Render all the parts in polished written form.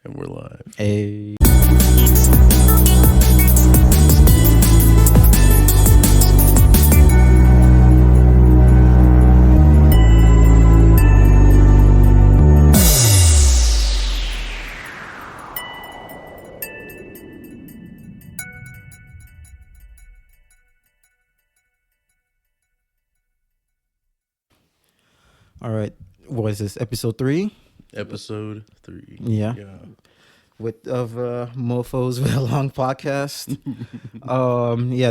And we're live. Hey. All right. What is this? Episode 3? Episode 3. Yeah. With mofos with a long podcast.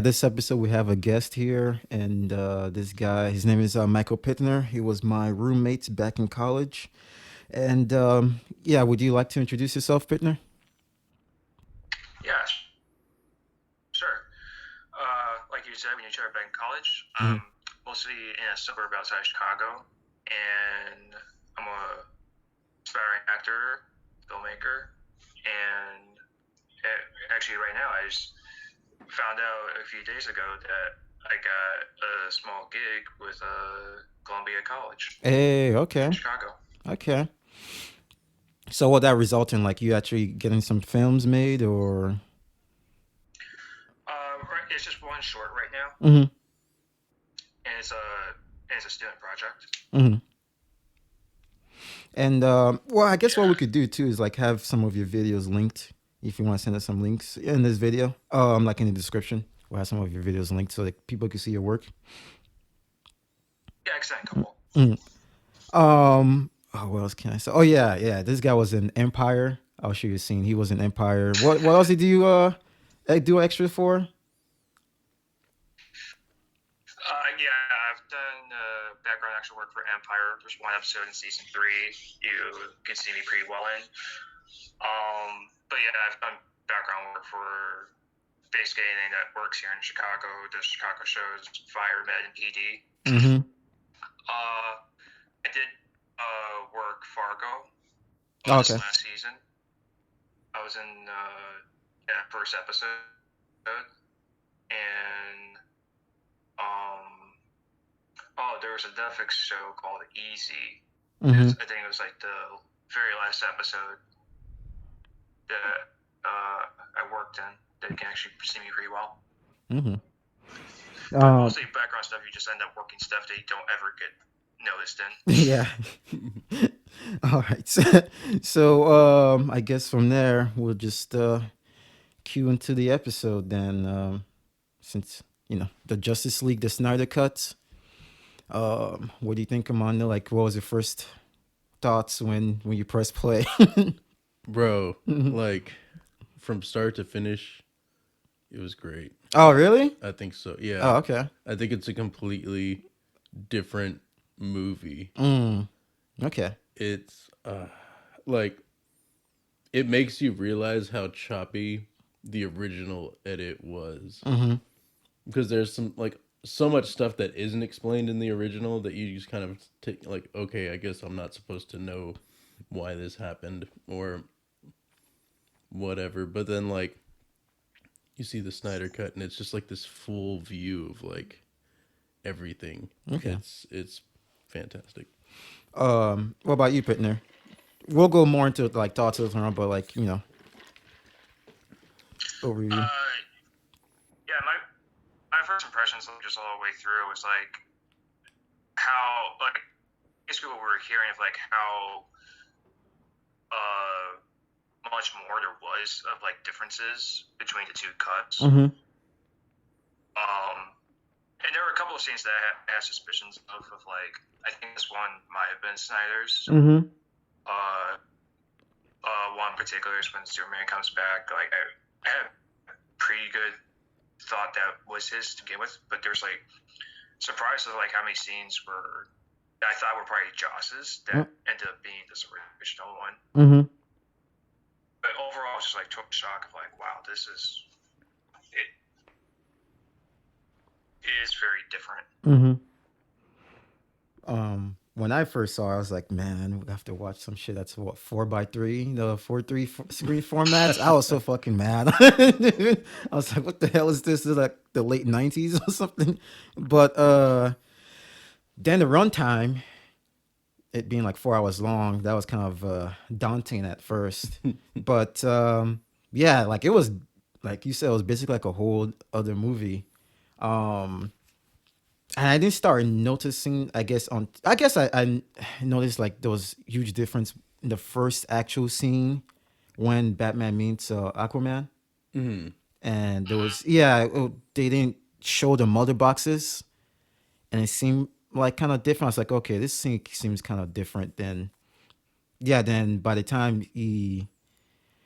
This episode we have a guest here, and this guy, his name is Michael Pitner. He was my roommate back in college. And would you like to introduce yourself, Pitner? Yeah, sure. Like you said, when you started back in college, mostly in a suburb outside Chicago, and I'm a aspiring actor, filmmaker, and actually right now I just found out a few days ago that I got a small gig with Columbia College. Hey, okay. In Chicago. Okay. So will that result in like you actually getting some films made, or? It's just one short right now, Mm-hmm. and it's a student project. Mm-hmm. And I guess what we could do too is like have some of your videos linked. If you want to send us some links in this video, like in the description, we'll have some of your videos linked so that people can see your work. Yeah, I can send a couple. What else can I say? Oh yeah. This guy was in Empire. I'll show you a scene. He was in Empire. What else did you do extra for? I've done background actual work for Empire. There's one episode in season 3 you can see me pretty well in. But yeah, I've done background work for basically anything that works here in Chicago. The Chicago shows Fire, Med, and PD. Mm-hmm. I did work Fargo Okay. this last season. I was in that first episode, and there was a Netflix show called Easy. Mm-hmm. I think it was like the very last episode that I worked in. That you can actually see me pretty well. Mm-hmm. Mostly background stuff, you just end up working stuff that you don't ever get noticed in. Yeah. All right. So I guess from there we'll just cue into the episode then. Since the Justice League, the Snyder Cut. What do you think, Amanda? Like, what was your first thoughts when you press play? Bro, like from start to finish, it was great. Oh, really? I think so. Yeah. Oh, okay. I think it's a completely different movie. Okay. It's like it makes you realize how choppy the original edit was. Mm-hmm. Because there's some like so much stuff that isn't explained in the original that you just kind of take like, okay, I guess I'm not supposed to know why this happened or whatever. But then like you see the Snyder Cut and it's just like this full view of like everything. Okay. It's fantastic. What about you, Pitner? We'll go more into like thoughts later on, but like overview. Yeah, my first impressions just all the way through was like how basically what we were hearing of like how much more there was of like differences between the two cuts. Mm-hmm. And there were a couple of scenes that I had suspicions of like I think this one might have been Snyder's. Mm-hmm. One in particular is when Superman comes back. Like I had a pretty good thought that was his to begin with, but there's like surprises like how many scenes were I thought were probably Joss's that ended up being this original one. Mm-hmm. But overall, it's just like total shock of like, wow, this is it. It is very different. Mm-hmm. When I first saw it, I was like, man, we have to watch some shit that's what 4:3, the 4:3 screen formats. I was so fucking mad. I was like, what the hell is this? Is it like the late 90s or something? But then the runtime it being like 4 hours long, that was kind of daunting at first. But yeah, like it was, like you said, it was basically like a whole other movie. Um, and I didn't start noticing. I guess I noticed like there was huge difference in the first actual scene when Batman meets Aquaman, Hmm. and there was they didn't show the mother boxes, and it seemed like kind of different. I was like, okay, this scene seems kind of different than then by the time he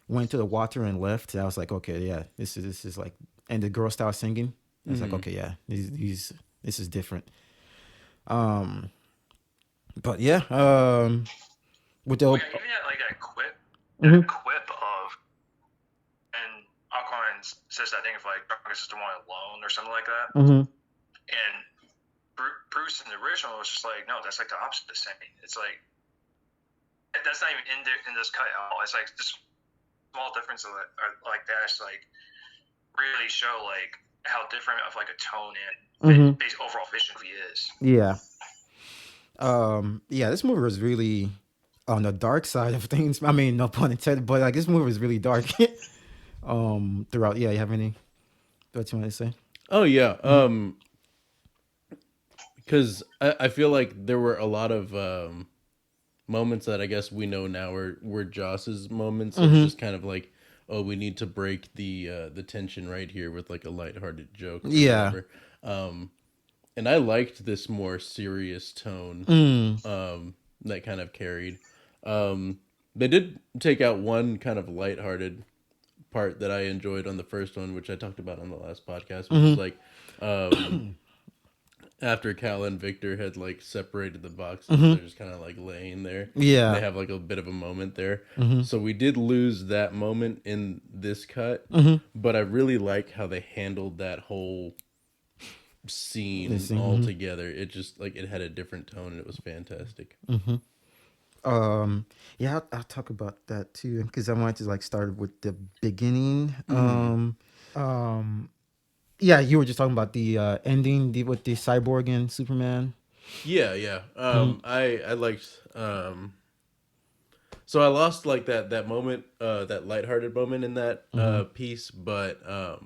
went to the water and left, I was like, okay, yeah, this is like, and the girl started singing. I was like, Hmm. okay, yeah, these this is different. Um, but yeah, with the Well, yeah, even that quip, Mhm. of, and Aquaman says that thing of like, I just don't want it alone or something like that. Mhm. And Bruce in the original was just like, no, that's like the opposite of saying. It's like that's not even in this cut at all. It's like this small difference of like that's like really show like how different of like a tone and base overall vision he is. Yeah. Yeah, this movie was really on the dark side of things. I mean, no pun intended, but like this movie was really dark. Throughout. Yeah, you have any thoughts you want to say? Oh yeah. Because I feel like there were a lot of moments that I guess we know now were Joss's moments of just kind of like, oh, we need to break the tension right here with like a lighthearted joke or Yeah. whatever. And I liked this more serious tone Mm. that kind of carried. They did take out one kind of lighthearted part that I enjoyed on the first one, which I talked about on the last podcast, which is like after Cal and Victor had like separated the boxes, they're just kind of like laying there. And they Yeah. have like a bit of a moment there. So we did lose that moment in this cut, but I really like how they handled that whole scene altogether. It just like it had a different tone and it was fantastic. Yeah, I'll talk about that too because I wanted to like start with the beginning. Yeah, you were just talking about the ending with the cyborg and Superman. Yeah, yeah. I liked so I lost like that moment, that lighthearted moment in that piece, but I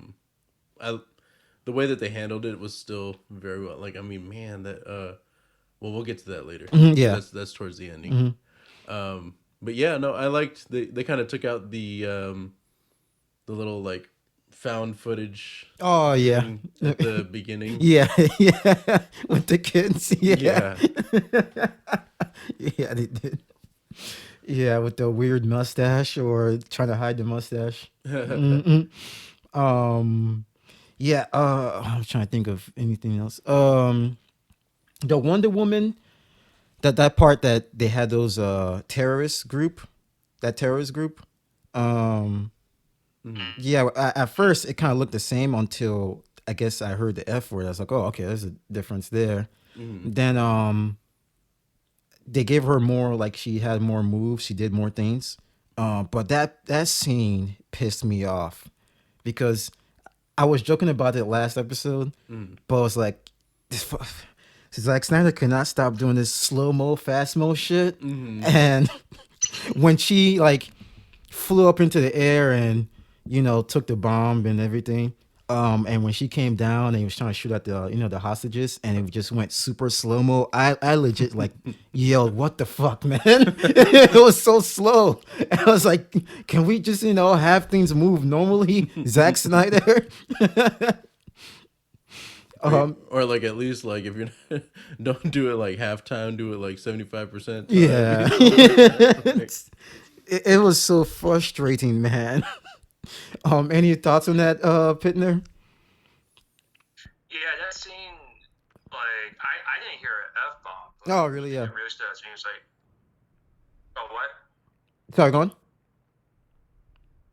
the way that they handled it was still very well. Like I mean, man, that well, we'll get to that later because Yeah. that's towards the ending. But yeah, no, I liked they kind of took out the little like found footage Oh yeah. thing at the beginning. Yeah, yeah, with the kids. Yeah, Yeah. yeah, they did. Yeah, with the weird mustache or trying to hide the mustache. Um, yeah. I'm trying to think of anything else. The Wonder Woman. That part that they had those terrorist group, that terrorist group. Um, yeah. At first, it kind of looked the same until I guess I heard the F word. I was like, oh, okay, there's a difference there. Then they gave her more, like she had more moves, she did more things. But that scene pissed me off because I was joking about it last episode, but I was like, this, Zack Snyder could not stop doing this slow mo, fast mo shit. And when she like flew up into the air and took the bomb and everything. And when she came down and he was trying to shoot at the hostages and it just went super slow mo, I legit like yelled, "What the fuck, man!" It was so slow. And I was like, "Can we just have things move normally, Zack Snyder?" Or like at least like if you're not, don't do it like halftime, do it like 75% time. Yeah, it was so frustrating, man. Any thoughts on that, Pitner? Yeah, that scene, like I didn't hear an F bomb. Oh, really? The Yeah. thing that really stood out to me was like, oh what? Sorry, go on.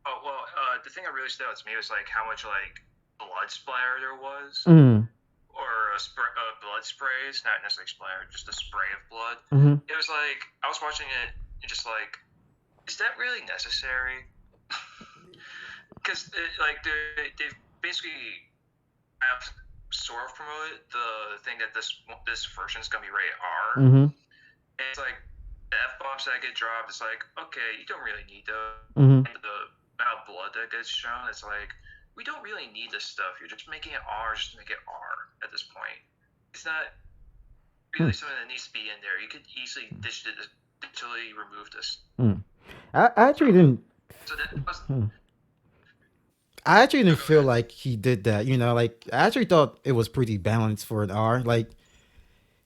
Oh well, the thing that really stood out to me was like how much like blood splatter there was, Mm. or blood sprays, not necessarily splatter, just a spray of blood. Mm-hmm. It was like I was watching it and just like, is that really necessary? Because like they basically have sort of promoted the thing that this version is gonna be rated R. Mm-hmm. And it's like the F bombs that get dropped, it's like, okay, you don't really need those. Mm-hmm. The amount of blood that gets shown, it's like, we don't really need this stuff. You're just making it R just to make it R at this point. It's not really something that needs to be in there. You could easily digitally remove this. I actually didn't. So that was. I actually No, didn't go feel ahead. like he did that. You know, like I actually thought it was pretty balanced for an R. Like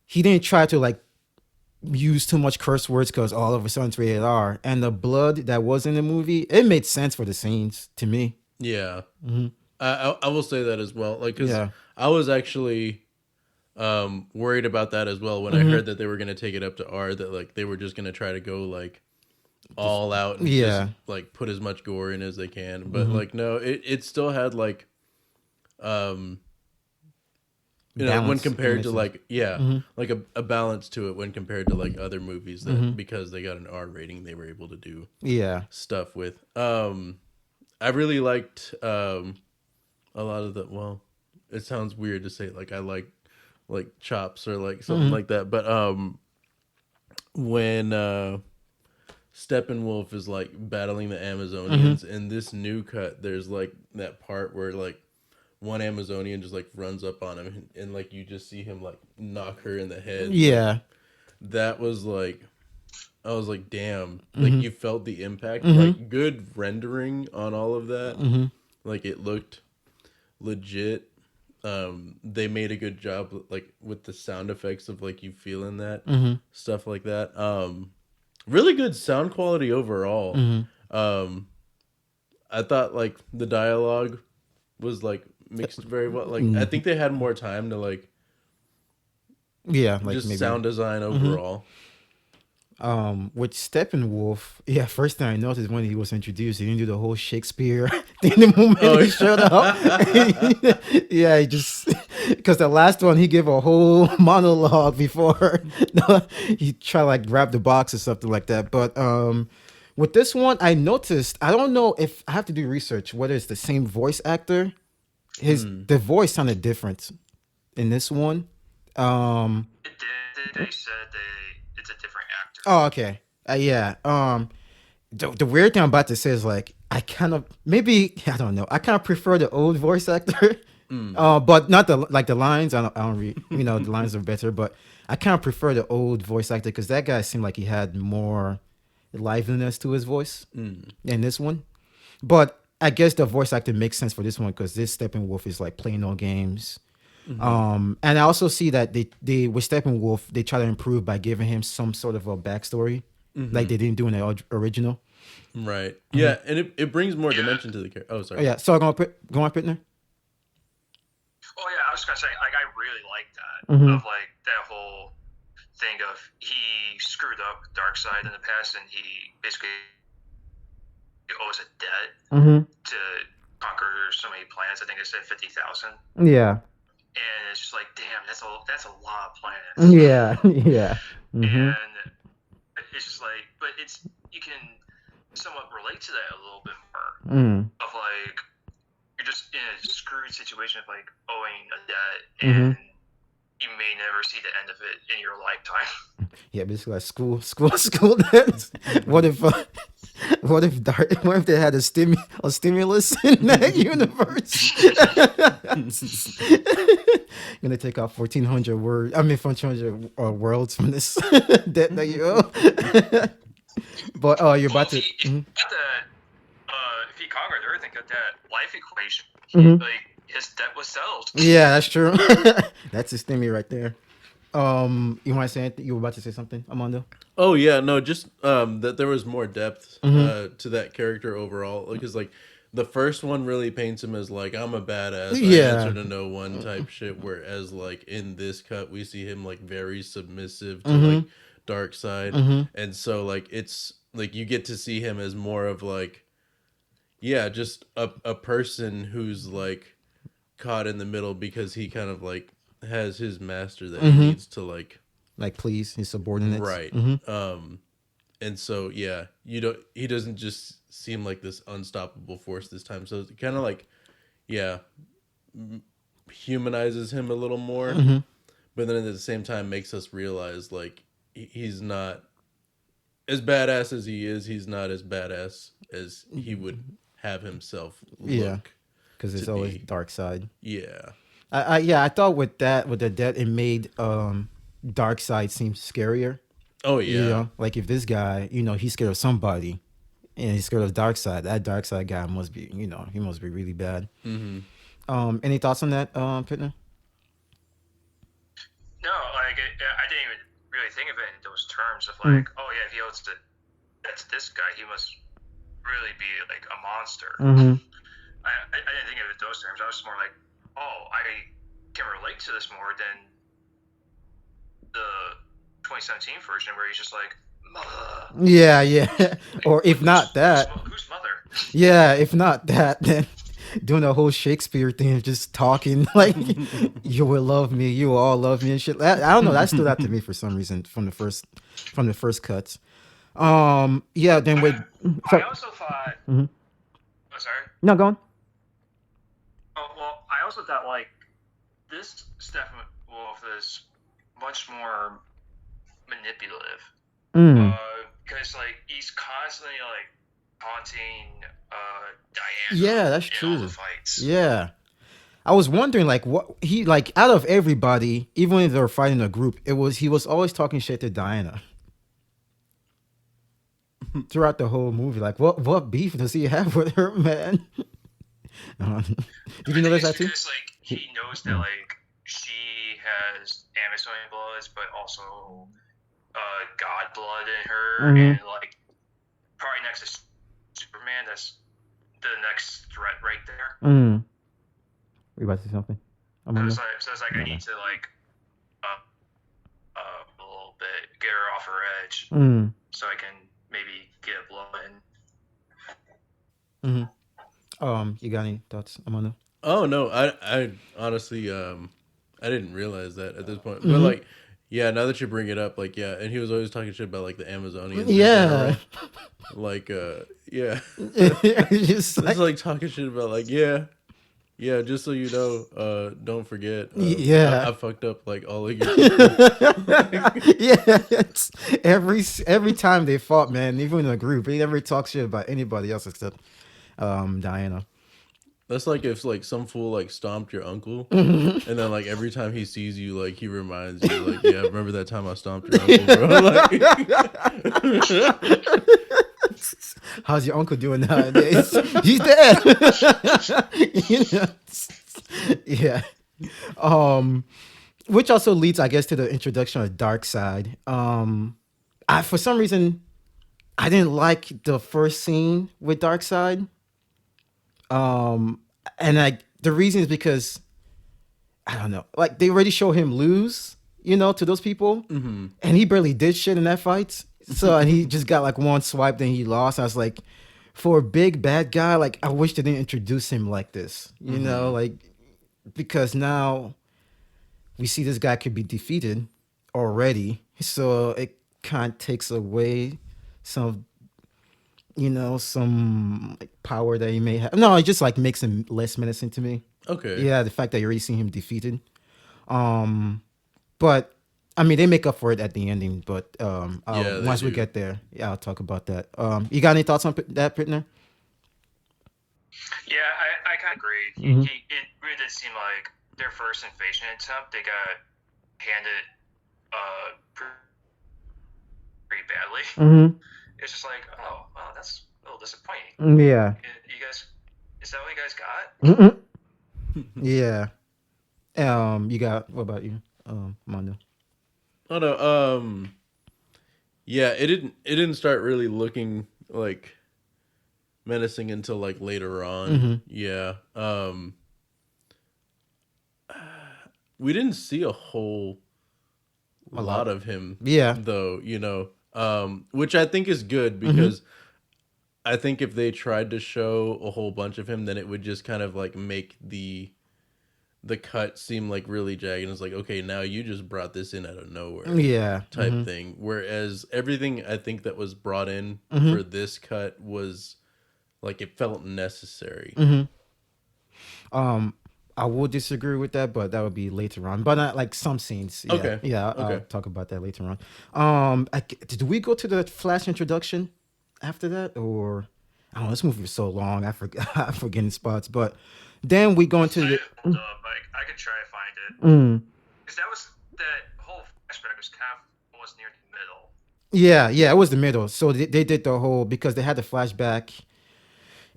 he didn't try to like use too much curse words because all of a sudden it's rated R. And the blood that was in the movie, it made sense for the scenes to me. Yeah, Mm-hmm. I will say that as well. Like, cause Yeah. I was actually worried about that as well when I Mm-hmm. heard that they were gonna take it up to R. That like they were just gonna try to go like all out and just Yeah. like put as much gore in as they can. But Mm-hmm. like no, it still had like um when Balance. It compared makes to sense. like yeah, Mm-hmm. like a balance to it when compared to like other movies Mm-hmm. that because they got an R rating they were able to do Yeah. stuff with. I really liked a lot of the well, it sounds weird to say like I like chops or like something Mm-hmm. like that, but when Steppenwolf is like battling the Mm-hmm. Amazonians in this new cut, there's like that part where like one Amazonian just like runs up on him and like you just see him like knock her in the head. Like Yeah. that was like I was like, damn, like Mm-hmm. you felt the impact. Mm-hmm. Like good rendering on all of that. Mm-hmm. Like it looked legit. They made a good job like with the sound effects of like you feeling that Mm-hmm. stuff like that. Really good sound quality overall. Mm-hmm. Um, I thought like the dialogue was like mixed very well. Like I think they had more time to like Yeah, like just maybe sound design mm-hmm. overall. With Steppenwolf, yeah, first thing I noticed when he was introduced, he didn't do the whole Shakespeare thing the moment Oh he showed up. yeah. Yeah, he just because the last one he gave a whole monologue before he tried to like grab the box or something like that. But with this one, I noticed I don't know if I have to do research whether it's the same voice actor. Hmm. The voice sounded different in this one. Um, It did. They said it's a different actor. oh, okay. Yeah. The weird thing I'm about to say is like I kind of maybe I don't know. I kind of prefer the old voice actor, Hmm. but not the like the lines. I don't read. You know, the lines are better, but I kind of prefer the old voice actor because that guy seemed like he had more liveliness to his voice Hmm. in this one. But I guess the voice actor makes sense for this one because this Steppenwolf is like playing no games. Hmm. And I also see that they with Steppenwolf they try to improve by giving him some sort of a backstory, like Hmm. they didn't do in the original. Right. Mm-hmm. Yeah, and it brings more Yeah. dimension to the character. Oh, Oh sorry. yeah, so go on, Pitner. Oh yeah, I was gonna say like I really like that Mm-hmm. of like that whole thing of he screwed up Darkseid in the past and he basically owes a debt Mm-hmm. to conquer so many planets. I think it said 50,000, Yeah. and it's just like damn, that's a lot of planets. Yeah. Yeah. Mm-hmm. And it's just like, but it's you can somewhat relate to that a little bit more Mm. of like you're just in a screwed situation of like owing a debt Mm-hmm. and you may never see the end of it in your lifetime. Yeah, basically like school dance. What if what if they had a stimulus in that universe? Gonna take out 1,400 words. I mean 1,400 worlds from this debt that you owe. But oh, you're Well, about to. if he got that, if he conquered Earth and got that life equation, Mhm. like his debt was settled. Yeah, that's true. That's a stimmy right there. You want to say anything? You were about to say something, Amanda? Oh yeah, no, just that there was more depth Mm-hmm. to that character overall because like the first one really paints him as like I'm a badass, I Yeah. answer to no one type shit, whereas like in this cut we see him like very submissive to Mm-hmm. like dark side, Mm-hmm. and so like it's like you get to see him as more of like yeah, just a person who's like caught in the middle because he kind of like has his master that he Mm-hmm. needs to like Like, please, his subordinates. right. Mm-hmm. And so yeah, you don't. He doesn't just seem like this unstoppable force this time. So it kind of like yeah, humanizes him a little more, Mm-hmm. but then at the same time makes us realize like he's not as badass as he is, he's not as badass as he would have himself Yeah, look because to it's always be. dark side. Yeah. Yeah, I thought with the death, it made dark side seem scarier. Oh You yeah. know, like if this guy, he's scared of somebody, and he's scared of dark side. That dark side guy must be, he must be really bad. Mm-hmm. Any thoughts on that, Pitner? No, like I didn't even really think of it in those terms of Mm. like, oh yeah, if he owes that's this guy, he must really be like a monster. Mm-hmm. I didn't think of it in those terms. I was more like, oh, I can relate to this more than the 2017 version where he's just like, mother. Yeah, yeah. Or if not Who's that, mother? yeah, if not that, then doing the whole Shakespeare thing, just talking like you will love me, you will all love me and shit. I don't know. That stood out to me for some reason from the first cuts. Yeah. Then with I also thought. Mhm. Oh, sorry. No, go on. Oh well, I also thought like this Steppenwolf is much more manipulative. Mm. Because like he's constantly like taunting Diana Yeah, that's in all the true. fights. Yeah. I was wondering, like, what he like out of everybody, even if they were fighting a group, he was always talking shit to Diana throughout the whole movie. Like, what beef does he have with her, man? Did you notice that too? Because like he knows that like she has Amazonian bloods, but also God blood in her, and like probably next to Superman, that's the next threat right there. Mm. Are you about to say something? So it's like I need to like a little bit get her off her edge, so I can maybe get a blow in. You got any thoughts, Amanda? Oh no, I honestly I didn't realize that at this point. But like yeah, now that you bring it up, like yeah, and he was always talking shit about like the Amazonians in general. Like yeah. Just It's like talking shit about like yeah, just so you know, don't forget. Yeah. I fucked up like all of your people. Yeah, every time they fought, man, even in a group, he never talks shit about anybody else except Diana. That's like if like some fool like stomped your uncle, and then like every time he sees you, like he reminds you, like yeah, remember that time I stomped your uncle, bro? Like, how's your uncle doing nowadays? He's dead. You know? Yeah. Which also leads, I guess, to the introduction of Darkseid. I for some reason I didn't like the first scene with Darkseid. And the reason is because I don't know, like they already show him lose, to those people, and he barely did shit in that fight. So and he just got like one swipe, then he lost. I was like, for a big bad guy, like I wish they didn't introduce him like this, like because now we see this guy could be defeated already, so it kind of takes away some some like power that he may have. No, it just like makes him less menacing to me. okay. Yeah, the fact that you already seen him defeated. But I mean, they make up for it at the ending. But Yeah, once we do. get there, yeah, I'll talk about that. You got any thoughts on that, Pitner? Yeah, I kind of agree. It really did seem like their first invasion attempt, they got handed pretty badly. It's just like, oh, wow, that's a little disappointing. Yeah. You guys, is that what you guys got? Yeah. You got, what about you, Mondo? Oh no, yeah, it didn't start really looking like menacing until like later on. Yeah. We didn't see a whole lot of him. Yeah. Though, which I think is good because I think if they tried to show a whole bunch of him, then it would just kind of like make the cut seem like really jagged. It's like, okay, now you just brought this in out of nowhere. Yeah. Type thing. Whereas everything I think that was brought in for this cut was like it felt necessary. I will disagree with that, but that would be later on. But not like some scenes. Yeah, Okay. yeah. I'll Okay. talk about that later on. Did we go to the Flash introduction after that, or I don't know? This movie was so long. I forgot. I'm forgetting spots. But then we go into I the. hold up. I could try to find it Mm, because that whole flashback was kind of almost near the middle. yeah, yeah. It was the middle. So they did the whole because they had the flashback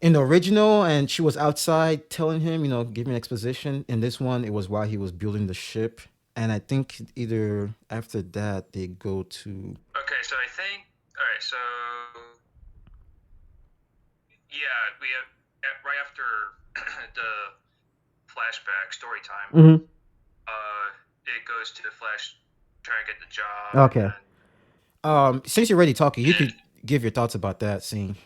in the original, and she was outside telling him, giving exposition. In this one, it was while he was building the ship, and I think either after that they go to. Okay, so I think all right. So yeah, we have right after the flashback story time. Mhm. It goes to the Flash trying to get the job, and Okay. then Since you're already talking, you and could give your thoughts about that scene.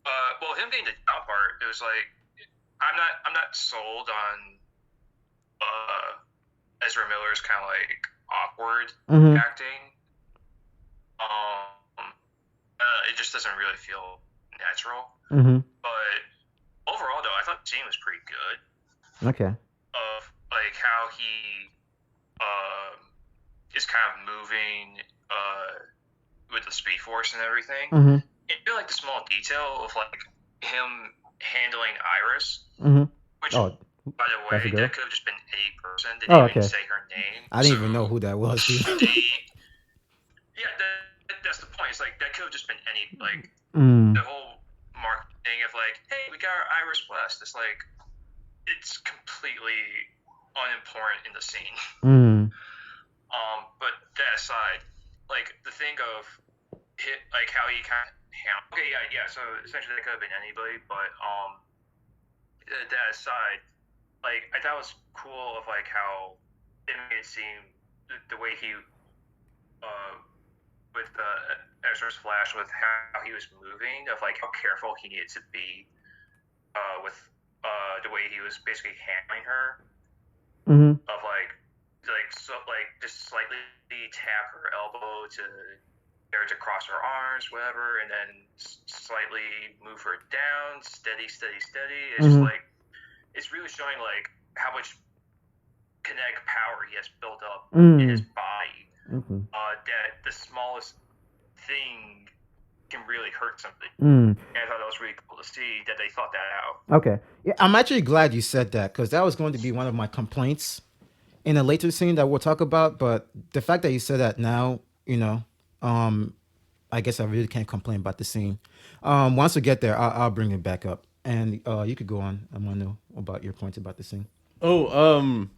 well, him getting the job part, it was like I'm not sold on Ezra Miller's kind of like awkward Mm-hmm. acting. It just doesn't really feel natural. Mm-hmm. But overall, though, I thought the scene was pretty good. Okay. Of like how he is kind of moving with the Speed Force and everything. Mm-hmm. I feel like the small detail of like him handling Iris, Mm-hmm. which Oh, by the that's a way, girl. that could have just been any person. They Oh, didn't even okay. say her name. I didn't even know who that was, dude. Yeah, that's the point. It's like that could have just been any like Mm. the whole marketing of like, hey, we got our Iris West. It's like it's completely unimportant in the scene. Mm. But that aside, like the thing of like how he kind of okay, yeah. So essentially, that could have been anybody, but that aside, like I thought it was cool of like how it made it seem the way he with Ezra's Flash with how he was moving of like how careful he needed to be with the way he was basically handling her Mm-hmm. of like so like just slightly tap her elbow to get her to cross her arms, whatever, and then slightly move her down, steady. It's just Mm-hmm. like it's really showing like how much kinetic power he has built up in his body. Mm-hmm. That the smallest thing can really hurt something. Mm. And I thought that was really cool to see that they thought that out. Okay. Yeah, I'm actually glad you said that because that was going to be one of my complaints in a later scene that we'll talk about. But the fact that you said that now, um, I guess I really can't complain about the scene. Once we get there, I'll bring it back up, and you could go on. I want to know about your points about the scene. Oh,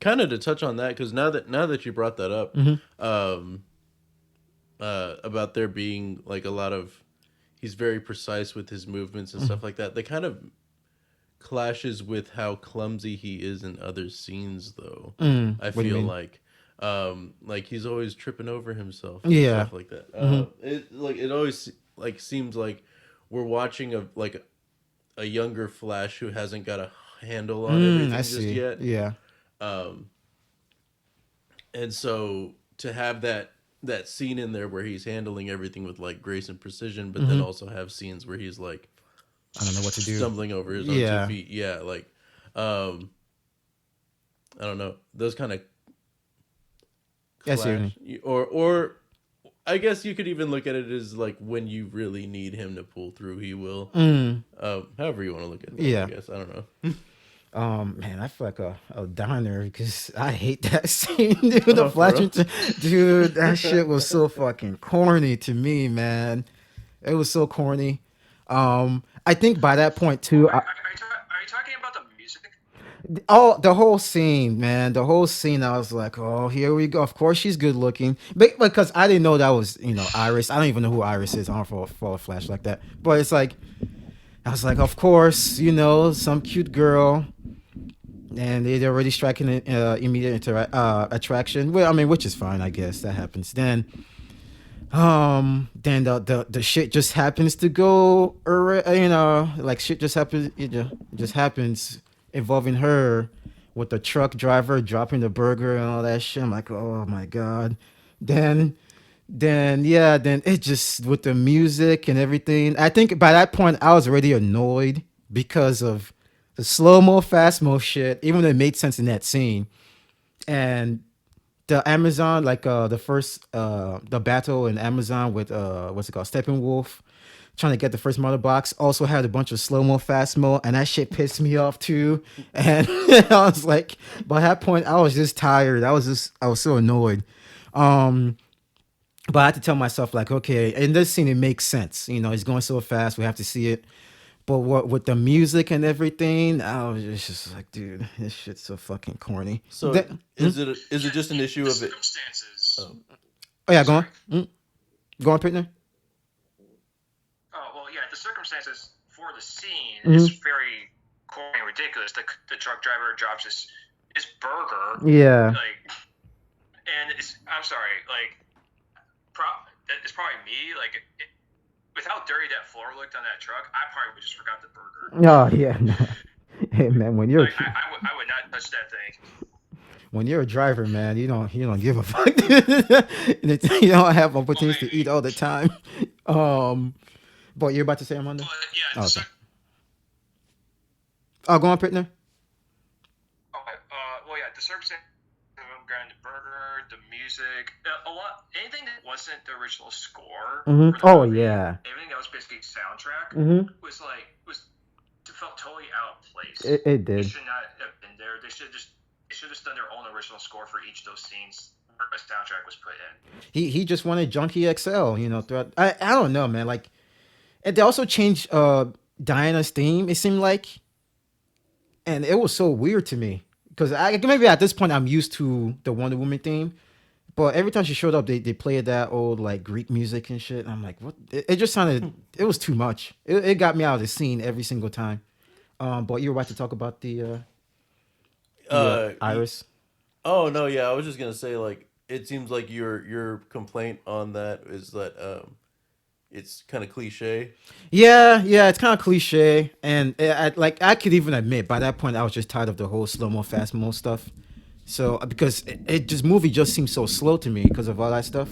kind of to touch on that because now that you brought that up, Mm-hmm. about there being like a lot of he's very precise with his movements and stuff like that. They kind of clashes with how clumsy he is in other scenes though. Mm. I What do you feel mean? like he's always tripping over himself and Yeah. stuff like that. Mm-hmm. It always like seems like we're watching a younger Flash who hasn't got a handle on I everything just see. yet. Yeah. Um, and so to have that scene in there where he's handling everything with like grace and precision, but then Mm-hmm. also have scenes where he's like I don't know what to do. stumbling over his own two Yeah. feet. Yeah, like um, I don't know. Those kind of I see what you clash, mean. or I guess you could even look at it as like when you really need him to pull through, he will. Mm. However you want to look at that, Yeah. I guess I don't know. Man, I feel like a downer because I hate that scene, dude. The Oh, for Flash, real? dude, that shit was so fucking corny to me, man. It was so corny. I think by that point too, Are you talking about the music? the whole scene, man, the whole scene. I was like, oh, here we go. Of course, she's good looking, but because I didn't know that was Iris. I don't even know who Iris is. I don't follow Flash like that. But it's like I was like, of course, some cute girl. And they're already striking an immediate attraction. Well, I mean, which is fine, I guess that happens. Then the shit just happens to go, like shit just happens. Just happens involving her with the truck driver dropping the burger and all that shit. I'm like, oh my god. Then, then it just with the music and everything. I think by that point I was already annoyed because of the slow mo, fast mo shit, even though it made sense in that scene, and the Amazon, like the first the battle in Amazon with what's it called, Steppenwolf, trying to get the first mother box, also had a bunch of slow mo, fast mo, and that shit pissed me off too. And I was like, by that point, I was just tired. I was so annoyed. Um, but I had to tell myself like, okay, in this scene it makes sense. You know, it's going so fast, we have to see it. But what with the music and everything, I was just like, dude, this shit's so fucking corny. So Hmm? is it Yeah, just an issue the of it? circumstances. Oh, Oh yeah, go on. Sorry. Go on, Pitner. Oh well, yeah, the circumstances for the scene is Hmm. very corny and ridiculous. The truck driver drops his burger, Yeah. like, and I'm sorry, like, it's probably me. Like, with how dirty that floor looked on that truck, I probably would just forgot the burger. Oh yeah. No. Hey man, Like, I would not touch that thing. when you're a driver, man, you don't give a fuck. You don't have Well, opportunities to eat maybe, all the time. But you're about to say Armando? but yeah, Oh, okay. Oh, go on, Pitner. okay, well, yeah, the circumstances of him grabbing the burger, the music, a lot, anything that wasn't the original score Hmm. for the Oh movie, yeah. everything that was basically soundtrack Hmm. was felt totally out of place. It It did. should not have been there. They should have done their own original score for each of those scenes where a soundtrack was put in. He just wanted Junkie XL. You know, throughout. I don't know, man. Like, and they also changed Diana's theme. It seemed like, and it was so weird to me because I maybe at this point I'm used to the Wonder Woman theme. But every time she showed up, they played that old like Greek music and shit. And I'm like, what? It just sounded. It was too much. It got me out of the scene every single time. But you were about to talk about the y- Iris. oh no, yeah. I was just gonna say like it seems like your complaint on that is that it's kind of cliche. Yeah, yeah, it's kind of cliche, and like I could even admit by that point I was just tired of the whole slow mo, fast mo stuff. So because it just movie just seems so slow to me because of all that stuff.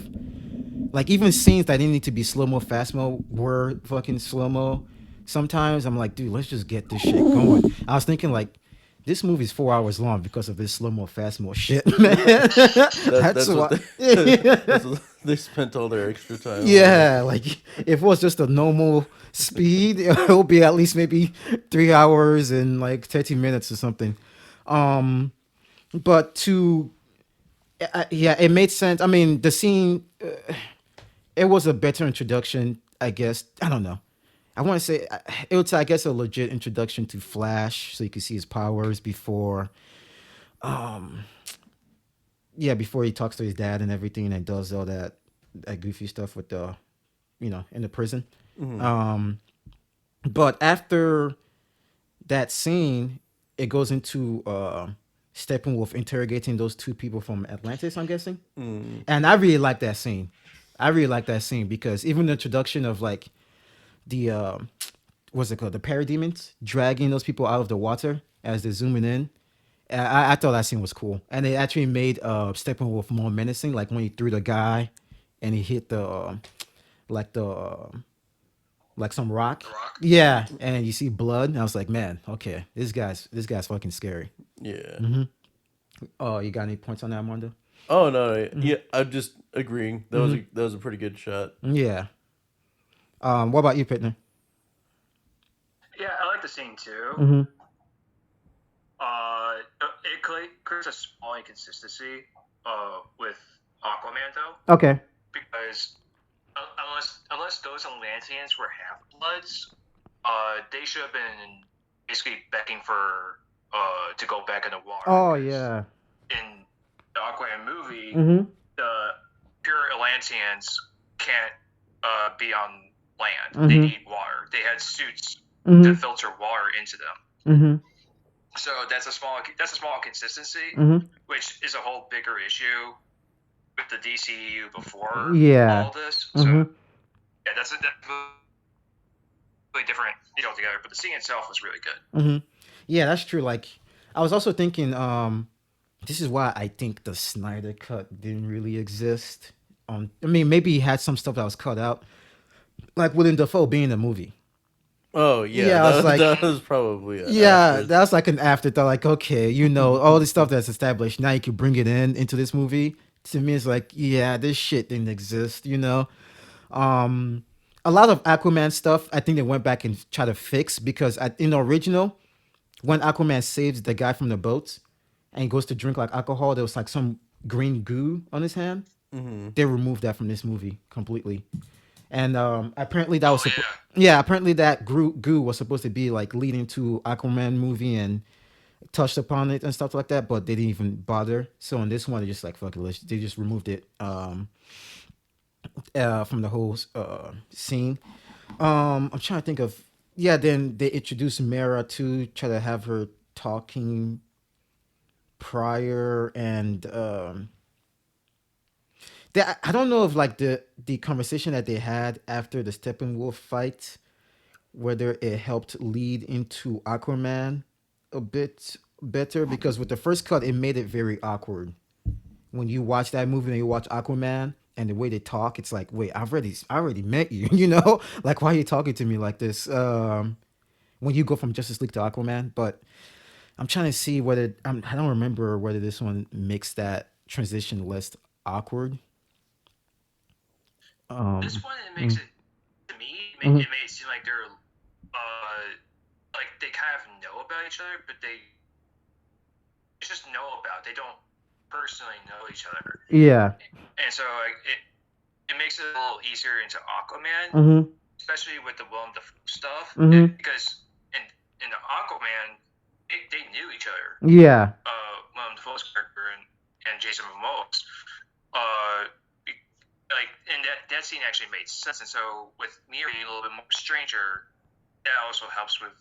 Like even scenes that didn't need to be slow mo, fast mo were fucking slow mo. Sometimes I'm like, dude, let's just get this shit going. I was thinking like, this movie's 4 hours long because of this slow mo, fast mo shit, man. That's That's what why. that's what they spent all their extra time on. Yeah, like if it was just a normal speed, it would be at least maybe 3 hours and like 30 minutes or something. Um, but to yeah, it made sense. I mean, the scene, it was a better introduction, I guess. I don't know. I want to say it was, I guess, a legit introduction to Flash, so you could see his powers before, yeah, before he talks to his dad and everything, and does all that goofy stuff with the, in the prison. Hmm. Um, but after that scene, it goes into Steppenwolf interrogating those two people from Atlantis, I'm guessing. Mm. And I really like that scene. I really like that scene because even the introduction of like the what's it called, the parademons dragging those people out of the water as they're zooming in. I thought that scene was cool, and it actually made Steppenwolf more menacing. Like when he threw the guy, and he hit the like the like some rock. The Rock. Yeah, and you see blood. And I was like, man, okay, this guy's fucking scary. Yeah. Oh, you got any points on that, Mondo? Oh no, yeah. I'm just agreeing. That was a pretty good shot. Yeah. What about you, Pitner? Yeah, I like the scene too. Mm-hmm. It creates a small inconsistency with Aquaman though, Okay. because unless those Atlanteans were half bloods, they should have been basically begging for to go back in the water. Oh 'cause yeah. in the Aquaman movie, Mm-hmm. the pure Atlanteans can't be on land. They Mhm. need water. They had suits to Mm-hmm. filter water into them. Mm-hmm. So that's a small consistency, Mm-hmm. which is a whole bigger issue with the DCU before Yeah. all this. So Mhm. yeah, that's really different, together. But the scene itself was really good. Mm-hmm. Yeah, that's true. Like, I was also thinking, this is why I think the Snyder cut didn't really exist. I mean, maybe he had some stuff that was cut out, like Willem Dafoe being in the movie. Oh yeah, Yeah, I was like, that was probably an yeah, after. that was like an afterthought. Like, okay, all the stuff that's established. Now you can bring it in into this movie. To me, it's like, yeah, this shit didn't exist. Um, a lot of Aquaman stuff, I think they went back and tried to fix because in the original, when Aquaman saves the guy from the boat and he goes to drink like alcohol, there was like some green goo on his hand. Hmm. They removed that from this movie completely. And apparently that was Oh yeah. yeah, apparently that goo was supposed to be like leading to Aquaman movie and touched upon it and stuff like that, but they didn't even bother. So in this one, they just like fuck it, they just removed it from the whole scene. I'm trying to think of yeah. Then they introduced Mara to try to have her talking prior and I don't know if like the conversation that they had after the Steppenwolf fight, whether it helped lead into Aquaman a bit better because with the first cut it made it very awkward. When you watch that movie and you watch Aquaman and the way they talk, it's like, wait, I already met you, Like why are you talking to me like this? When you go from Justice League to Aquaman, but I'm trying to see whether I don't remember whether this one makes that transition less awkward. This Um, one it makes mm, it to me. mhm. It made it seem like they're like they kind of know about each other, but they just know about. They don't personally know each other, Yeah. and so like, it makes it a little easier into Aquaman, Mhm. especially with the Willem Dafoe stuff, Mhm. because in the Aquaman they knew each other. Yeah. Willem Dafoe's character and Jason Momoa's. Uh, like and that scene actually made sense, and so with Miri a little bit more stranger, that also helps with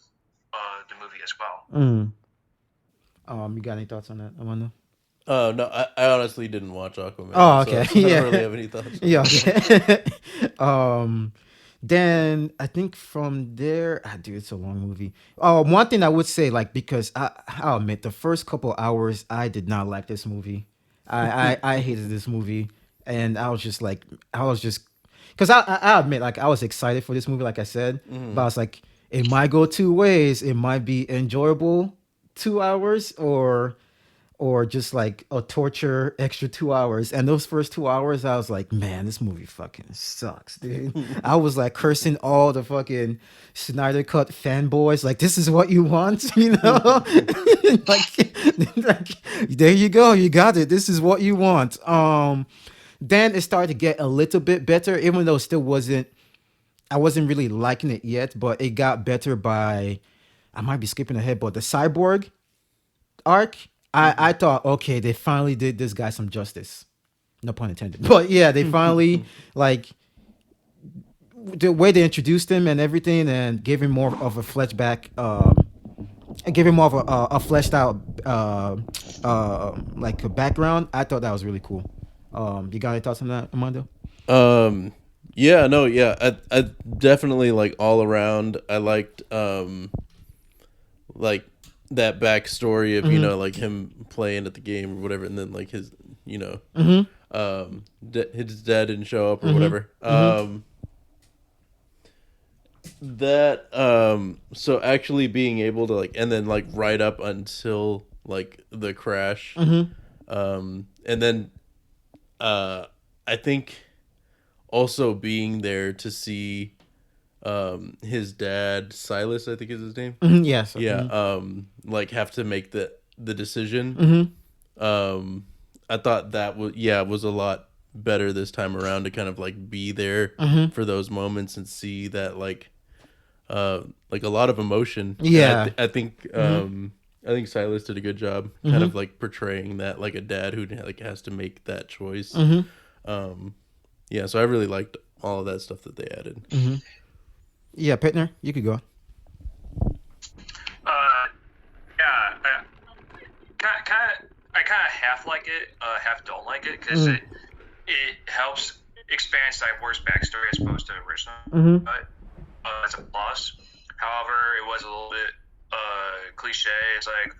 the movie as well. Mm. You got any thoughts on that, Amanda? No, I honestly didn't watch Aquaman, Oh, so okay. I don't really Yeah. have any thoughts on Yeah, that. okay. um then I think from there, dude, it's a long movie. One thing I would say, like, because I'll admit, the first couple hours, I did not like this movie. I hated this movie, and I was just like, because I admit, like, I was excited for this movie, like I said, but I Hmm. was like, it might go two ways. It might be enjoyable 2 hours, or just like a torture extra 2 hours. And those first 2 hours, I was like, man, this movie fucking sucks, dude. I was like cursing all the fucking Snyder Cut fanboys, like, this is what you want, like, there you go, you got it. This is what you want. Then it started to get a little bit better, even though it still wasn't. I wasn't really liking it yet, but it got better by. I might be skipping ahead, but the cyborg arc, I Hmm. thought, okay, they finally did this guy some justice. No pun intended. But yeah, they finally like the way they introduced him and everything, and gave him more of a flashback. Gave him more of a fleshed out like a background. I thought that was really cool. You got any thoughts on that, Amando? Um, yeah, no, yeah, I definitely like all around. I liked like that backstory of Mm-hmm. like him playing at the game or whatever, and then like his you know Mm-hmm. his dad didn't show up or Mm-hmm. whatever. Mm-hmm. That so actually being able to like and then like right up until like the crash, Mm-hmm. and then I think also being there to see his dad Silas, I think is his name. Mm-hmm. Yes. Yeah, Mm-hmm. like have to make the decision. Mm-hmm. I thought that was a lot better this time around to kind of like be there Mm-hmm. for those moments and see that like a lot of emotion. And Yeah. Mm-hmm. I think Silas did a good job kind Mm-hmm. of like portraying that like a dad who like has to make that choice. Mm-hmm. Um, yeah, so I really liked all of that stuff that they added. Mm-hmm. Yeah, Pitner, you could go. Uh, yeah, I kind of half like it, half don't like it because Mm-hmm. it helps expand Cyborg's backstory as opposed to the original. Mm-hmm. But that's a plus. However, it was a little bit cliche. It's like,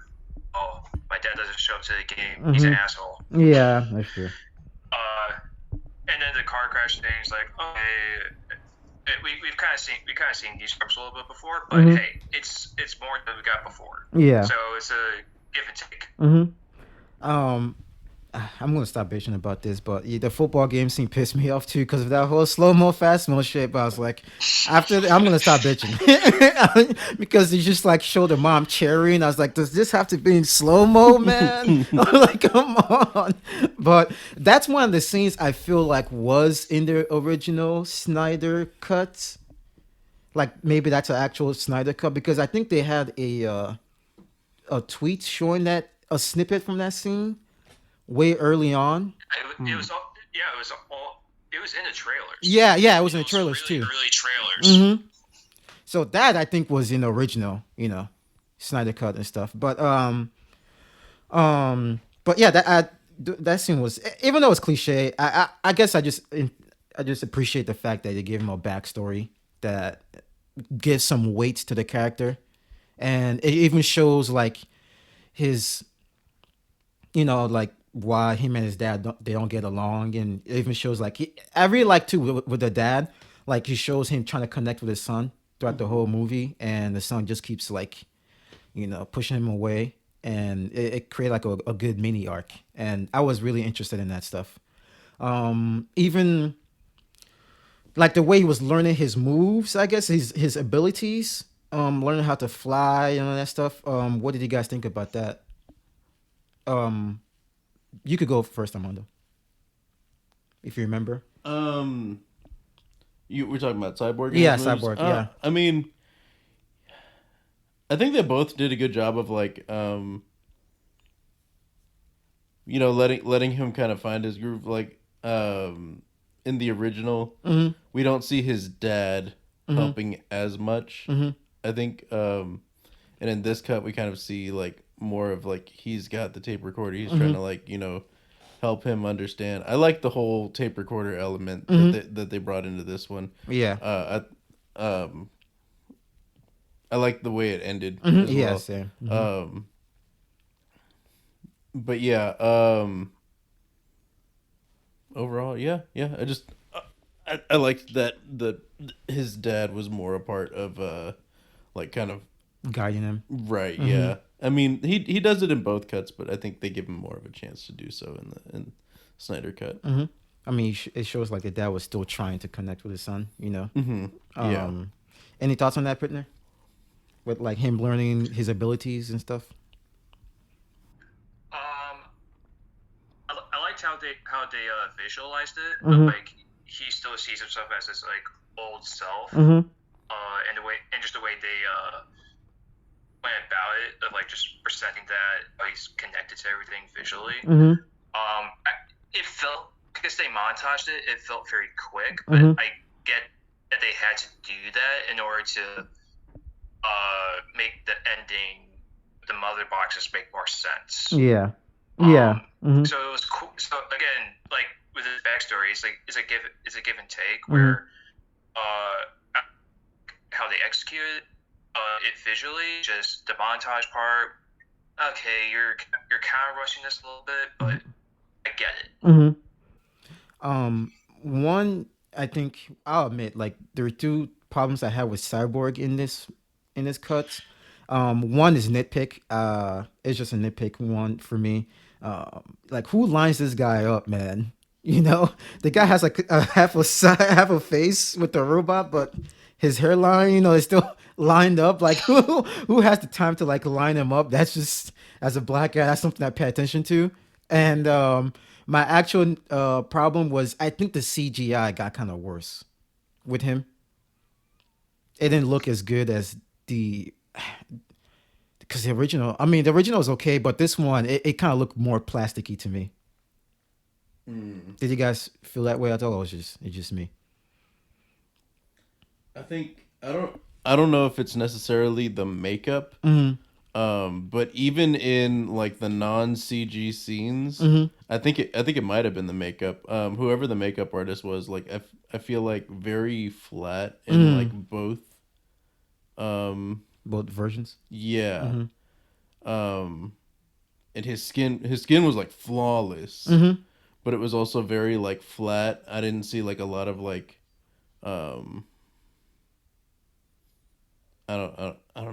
oh, my dad doesn't show up to the game. He's an Mm-hmm. asshole. Yeah, that's true. And then the car crash thing is like, okay, we've kind of kind of seen these tropes a little bit before, but Mm-hmm. hey, it's more than we got before. Yeah. So it's a give and take. Mm-hmm. I'm gonna stop bitching about this, but yeah, the football game scene pissed me off too because of that whole slow mo, fast mo shit. But I was like, I'm gonna stop bitching because he just like showed the mom cheering. I was like, does this have to be in slow mo, man? I'm like, come on. But that's one of the scenes I feel like was in the original Snyder cut. Like maybe that's an actual Snyder cut because I think they had a tweet showing that a snippet from that scene way early on. It was all, yeah, it was in the trailers. Yeah, it was in the trailers really too. early trailers. So that I think was in the original, Snyder cut and stuff. But yeah, that scene was, even though it's cliche, I guess I just appreciate the fact that they gave him a backstory that gives some weight to the character, and it even shows like his, like why him and his dad they don't get along, and it even shows like I really like too with the dad, like he shows him trying to connect with his son throughout the whole movie, and the son just keeps like pushing him away, and it created like a good mini arc, and I was really interested in that stuff. Even like the way he was learning his moves, I guess his abilities, learning how to fly and all that stuff. What did you guys think about that? Um, you could go first, Armando, if you remember. You we're talking about Cyborg and Yeah, his moves. Cyborg. Yeah. I mean, I think they both did a good job of like, letting him kind of find his groove. Like, in the original, we don't see his dad helping as much. I think, and in this cut, we kind of see like more of like he's got the tape recorder. He's trying to like help him understand. I like the whole tape recorder element that they brought into this one. Yeah. I like the way it ended as Yeah. well. Same. But yeah, overall, yeah. I just I liked that his dad was more a part of like kind of Guiding him. right. Yeah, I mean he does it in both cuts, but I think they give him more of a chance to do so in Snyder cut. I mean, it shows like the dad was still trying to connect with his son. Yeah. Any thoughts on that, Pitner? With like him learning his abilities and stuff. I liked how they visualized it, but like he still sees himself as his like old self, and just the way they went about it of like just presenting that he's connected to everything visually. It felt, because they montaged it, it felt very quick, but I get that they had to do that in order to make the ending, the mother boxes, make more sense. Yeah. So it was cool. So again, like with his backstory, it's a give and take where how they execute it visually, just the montage part. Okay, you're kind of rushing this a little bit, but I get it. One, I think I'll admit, like there are two problems I have with Cyborg in this cut. One is nitpick. It's just a nitpick one for me. Like who lines this guy up, man? The guy has like a half a face with the robot, but his hairline, is still lined up. Like who has the time to like line him up? That's just, as a black guy, that's something I pay attention to. And my actual problem was I think the CGI got kind of worse with him. It didn't look as good as because the original is okay, but this one it kind of looked more plasticky to me. Did you guys feel that way? I thought it's just me. I think I don't know if it's necessarily the makeup, but even in like the non CG scenes, I think it might have been the makeup. Whoever the makeup artist was, like I feel like very flat in like both. Both versions. Yeah. And his skin was like flawless, but it was also very like flat. I didn't see like a lot of like I don't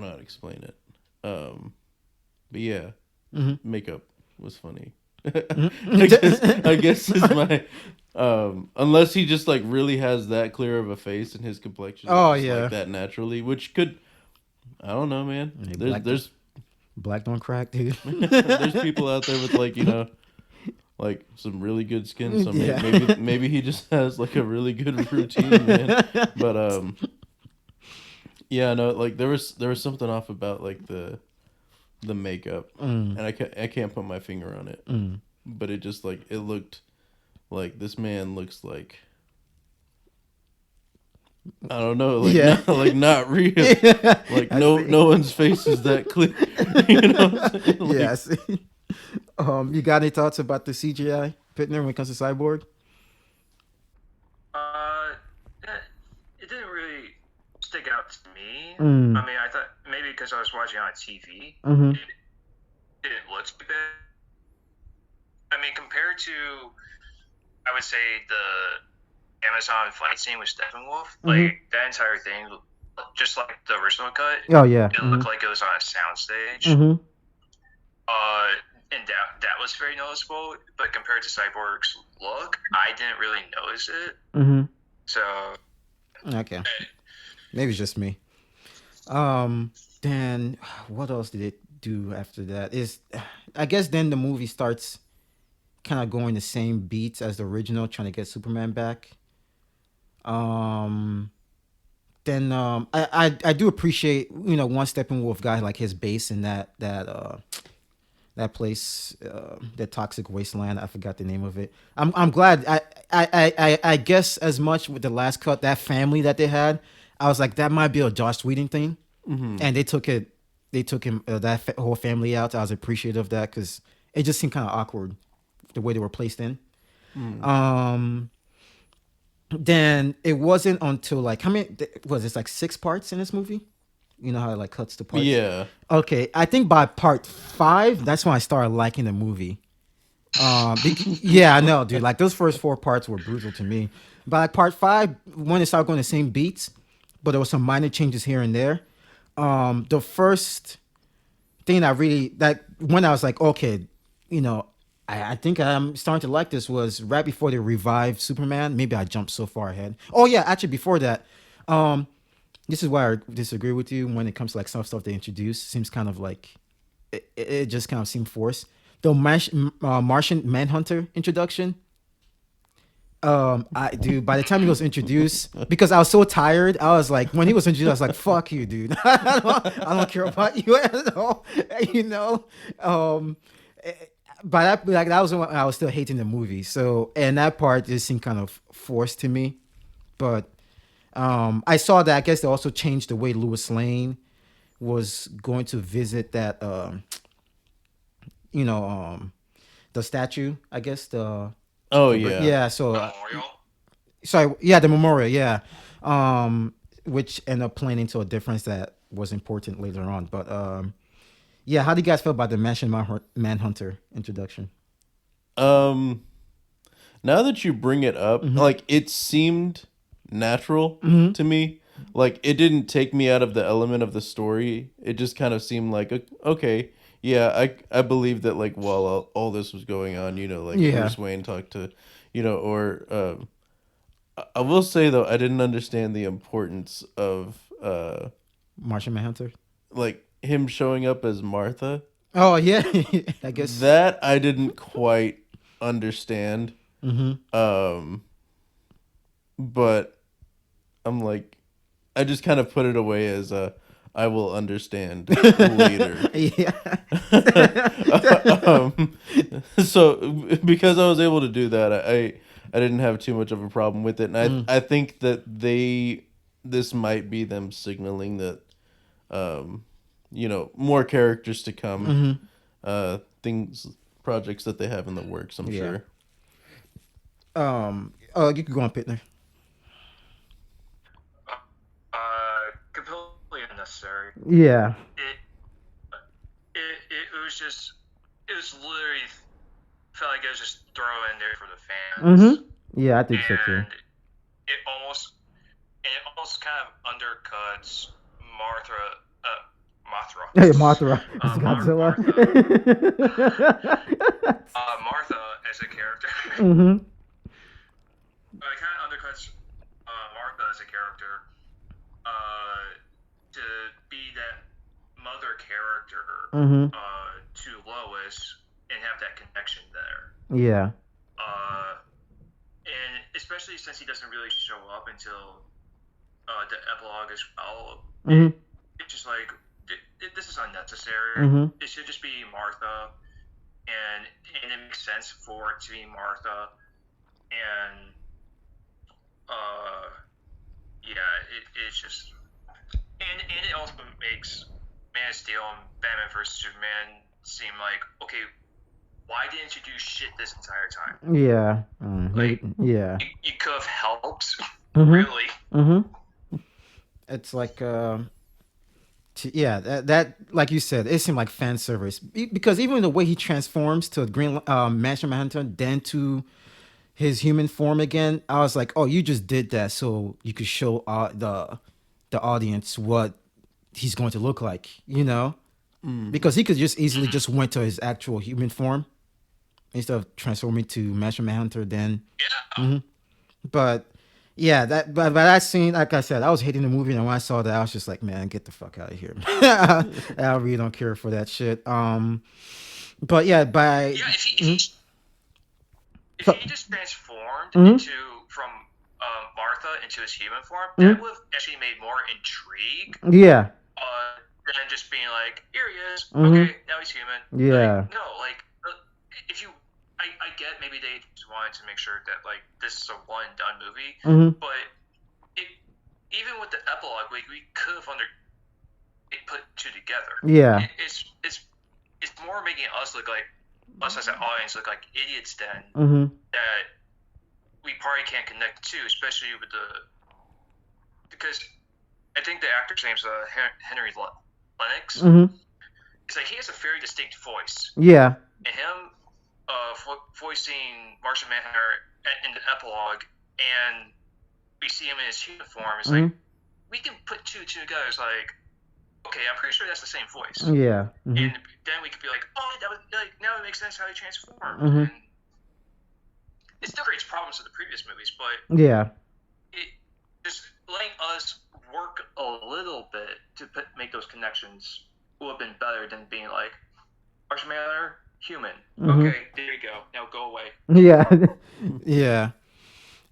know how to explain it. But yeah, Hmm. makeup was funny. Hmm. I guess is my unless he just like really has that clear of a face and his complexion is Oh just like yeah. that naturally, which could I don't know, man. Hey, There's there's black don't crack, dude. there's people out there with like like some really good skin. So Yeah. maybe he just has like a really good routine, man. But yeah, no, like there was something off about like the makeup, Mm, and I can't put my finger on it, mm. but it just like it looked like this man looks like I don't know, like Yeah. not like not real. Yeah. Like I see. no one's face is that clear. You know what I'm saying? Yeah, I Like see. You got any thoughts about the CGI Pitner when it comes to Cyborg? Uh, it didn't really stick out to me. Mm. I mean, I thought maybe because I was watching on TV, Mm-hmm. it didn't look too bad. I mean, compared to, I would say the Amazon fight scene with Steppenwolf, Mm-hmm. like that entire thing, just like the original cut, Oh yeah. it Mm-hmm. looked like it was on a soundstage. Mm-hmm. And that was very noticeable. But compared to Cyborg's look, I didn't really notice it. Mm-hmm. So Okay. Maybe it's just me. Then what else did it do after that? Is I guess then the movie starts kind of going the same beats as the original, trying to get Superman back. Um, then I do appreciate one Steppenwolf guy like his base in that place, that toxic wasteland. I forgot the name of it. I'm glad. I guess as much with the last cut, that family that they had, I was like that might be a Josh Whedon thing, mhm. and they took it. They took him whole family out. I was appreciative of that because it just seemed kind of awkward the way they were placed in. Mhm. Um, then it wasn't until like how many was it like 6 parts in this movie? You know how it like cuts to parts. Yeah. Okay, I think by part 5, that's when I started liking the movie. Yeah, I know, dude. Like those first 4 parts were brutal to me. But like part 5, when it started going the same beats, but there was some minor changes here and there. The first thing I really that when I was like, okay, you know, I think I'm starting to like this was right before they revived Superman. Maybe I jumped so far ahead. Oh yeah, actually before that, um, this is why I disagree with you when it comes to like some stuff they introduce. Seems kind of like it just kind of seemed forced. The Martian Manhunter introduction. I dude, by the time he was introduced, because I was so tired, I was like, when he was introduced, I was like, "Fuck you, dude! I don't care about you at all." You know, eh, but that was when I was still hating the movie. So, and that part just seemed kind of forced to me. But I saw that. I guess they also changed the way Lewis Lane was going to visit that. You know, the statue. I guess Oh yeah. yeah. So Memorial. sorry, yeah, the memorial, yeah, which ended up playing into a difference that was important later on. But yeah, how do you guys feel about the Manhunter introduction? Um Now that you bring it up, Mm-hmm. like it seemed natural Mm-hmm. to me. Like it didn't take me out of the element of the story. It just kind of seemed like okay, yeah, I believe that like while all this was going on, like Yeah, Bruce Wayne talked to, or I will say though I didn't understand the importance of Martian Manhunter. like him showing up as Martha. Oh yeah, I guess. That I didn't quite understand. Mm-hmm. Um but I'm like I just kind of put it away as I will understand later. Yeah. um, so because I was able to do that, I didn't have too much of a problem with it, and Mm. I think that this might be them signaling that um, more characters to come, Mm-hmm. things projects that they have in the works. I'm Yeah. sure. Oh, you could go on Pitner. Completely unnecessary. Yeah. It, it was just, it was literally felt like it was just thrown in there for the fans, Mm-hmm. Yeah, I think so too. and it almost kind of undercuts Martha, Mothra. Hey, Mothra. It's Godzilla. Martha as a character. Mm-hmm. It kind of undercuts Martha as a character to be that mother character Mm-hmm. to Lois and have that connection there. Yeah. And especially since he doesn't really show up until the epilogue as well. Mm-hmm. It's just like this is unnecessary. Mm-hmm. It should just be Martha, and it makes sense for it to be Martha, and it's just and it also makes Man of Steel and Batman vs Superman seem like, okay, why didn't you do shit this entire time? Yeah. Yeah. You could have helped, Mm-hmm. really. Mm-hmm. It's like that like you said, it seemed like fan service because even the way he transforms to Green Mansion Manhunter, then to his human form again, I was like, oh, you just did that so you could show the audience what he's going to look like, because he could just easily just went to his actual human form instead of transforming to Mansion Manhunter. Then, but yeah, but that scene, like I said, I was hating the movie, and when I saw that, I was just like, man, get the fuck out of here. I really don't care for that shit. But yeah, if he just transformed into from Martha into his human form, that would have actually made more intrigue. Yeah. Than just being like, here he is. Okay, now he's human. Yeah. If you, I get maybe they just wanted to make sure that like this is a one and done movie, but even with the epilogue, we could have put two together. Yeah. It's more making us look like us as an audience look like idiots then that we probably can't connect to, especially with because I think the actor's name's Henry Lennox. It's like he has a very distinct voice. Yeah. And him voicing Martian Manhunter in the epilogue, and we see him in his human form. It's like we can put two together. It's like, okay, I'm pretty sure that's the same voice. Yeah. And then we could be like, oh, that was like now it makes sense how he transformed. And it still creates problems with the previous movies, but yeah, it just letting us work a little bit to make those connections would have been better than being like, Martian Manhunter, human. Okay, there you go. Now go away. Yeah. Yeah.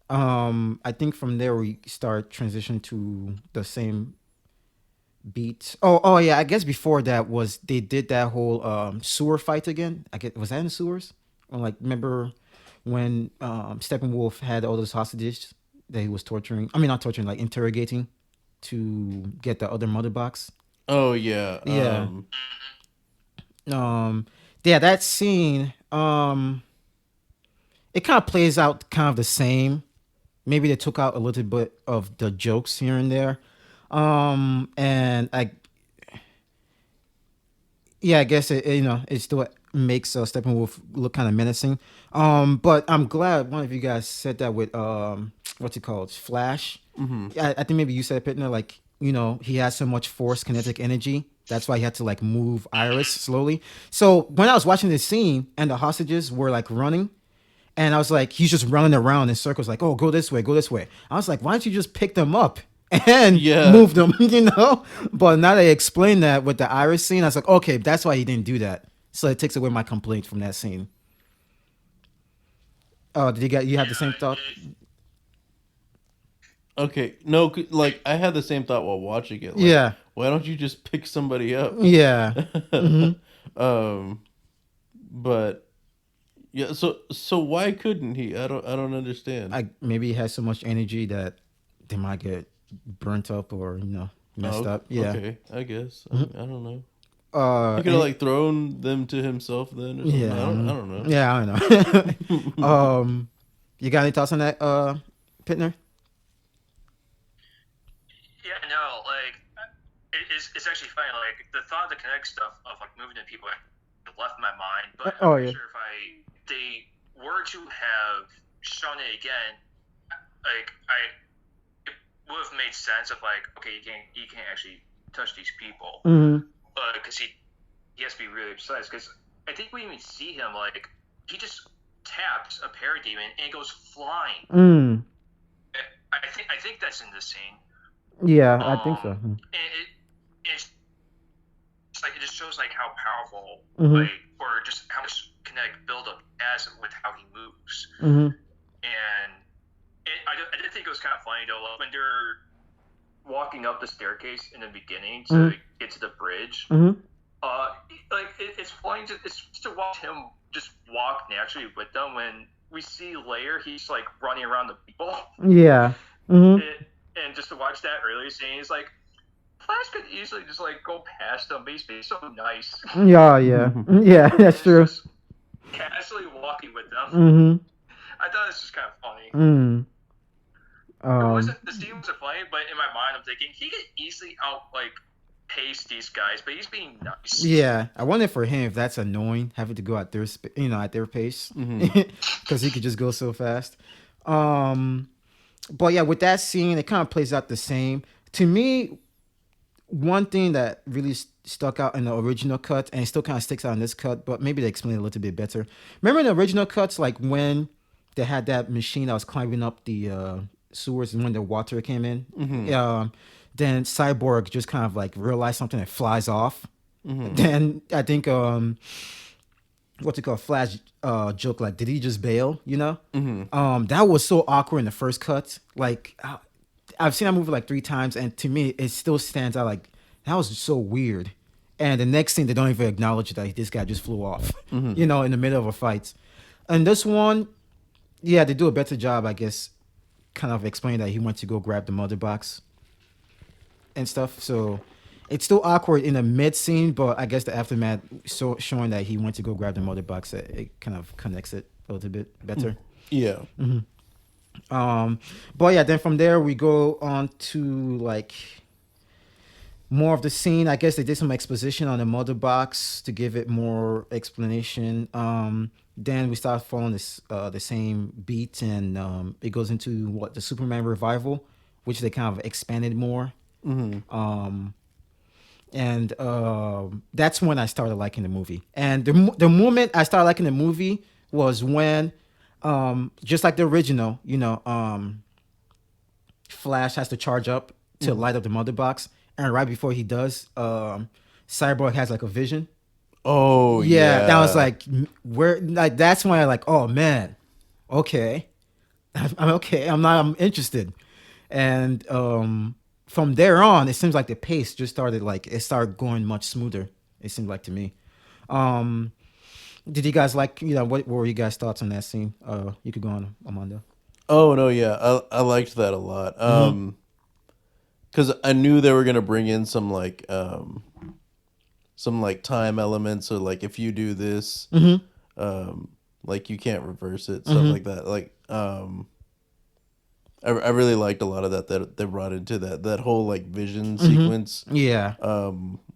I think from there we start transition to the same beats. Oh yeah. I guess before that was they did that whole sewer fight again. Was that in the sewers? Or like remember when Steppenwolf had all those hostages that he was torturing? I mean, not torturing, like interrogating to get the other mother box. Oh yeah. Yeah. Yeah, that scene. It kind of plays out kind of the same. Maybe they took out a little bit of the jokes here and there. And I guess it still makes Steppenwolf look kind of menacing. But I'm glad one of you guys said that with what's it called, Flash. I think maybe you said Pitner, like he has so much force, kinetic energy. That's why he had to like move Iris slowly. So when I was watching this scene and the hostages were like running, and I was like, he's just running around in circles, like, oh, go this way, go this way. I was like, why don't you just pick them up and move them, But now they explained that with the Iris scene, I was like, okay, that's why he didn't do that. So it takes away my complaint from that scene. Oh, did you have the same thought? Okay, no, like I had the same thought while watching it. Like, yeah. Why don't you just pick somebody up? Yeah. But yeah, so why couldn't he? I don't understand. Maybe he has so much energy that they might get burnt up or messed up. Yeah. Okay, I guess. I don't know. He could have like thrown them to himself then or something. Yeah. I don't know. Yeah, I don't know. You got any thoughts on that, Pitner? Yeah, no, like it's actually funny. Like the thought of the kinetic stuff of like moving to people left my mind, but I'm pretty sure if they were to have shown it again, like it would have made sense of like, okay, you can't actually touch these people, Mm-hmm. because he has to be really precise. Because I think we even see him like he just taps a parademon and it goes flying. Mm. I think that's in the scene. Yeah, I think so. And it's like it just shows like how powerful, Mm-hmm. like, or just how much kinetic buildup he has with how he moves. Mm-hmm. And I did think it was kind of funny though, like, when they're walking up the staircase in the beginning to Mm-hmm. get to the bridge. Mm-hmm. Like it's funny it's to watch him just walk naturally with them. When we see later, he's like running around the people. Yeah. Mm-hmm. And just to watch that earlier scene, he's like, Flash could easily just like go past them, but he's being so nice. Yeah, yeah. Yeah, that's true. Just casually walking with them. Mm-hmm. I thought it was just kind of funny. Mm. The scene wasn't funny, but in my mind, I'm thinking he could easily out like pace these guys, but he's being nice. Yeah, I wonder for him if that's annoying having to go at their at their pace, because he could just go so fast. But yeah, with that scene, it kind of plays out the same. To me, one thing that really stuck out in the original cut, and it still kind of sticks out in this cut, but maybe they explain it a little bit better. Remember in the original cuts, like when they had that machine that was climbing up the sewers, and when the water came in, then Cyborg just kind of like realized something and flies off. Then I think what's it called, Flash joke, like, did he just bail, that was so awkward in the first cut. Like, I've seen that movie like 3 times, and to me it still stands out. Like, that was so weird. And the next thing, they don't even acknowledge that this guy just flew off, in the middle of a fight. And this one, yeah, they do a better job, I guess, kind of explaining that he went to go grab the mother box and stuff. So it's still awkward in the mid scene, but I guess the aftermath showing that he went to go grab the mother box, it kind of connects it a little bit better. Yeah. But yeah, then from there we go on to like more of the scene. I guess they did some exposition on the mother box to give it more explanation. Then we start following the same beat, and it goes into the Superman revival, which they kind of expanded more. And that's when I started liking the movie. And the moment I started liking the movie was when, just like the original, Flash has to charge up to light up the mother box, and right before he does, Cyborg has like a vision. Oh yeah, that was like that's when I like, oh man, okay, I'm okay. I'm interested, and from there on, it seems like the pace just started going much smoother. It seemed like to me. Did you guys like, what were you guys' thoughts on that scene? You could go on, Amanda. Oh no, yeah, I liked that a lot. Because I knew they were gonna bring in some like time elements. So like if you do this, like you can't reverse it, stuff like that. Like I really liked a lot of that they brought into that whole like vision sequence. Yeah.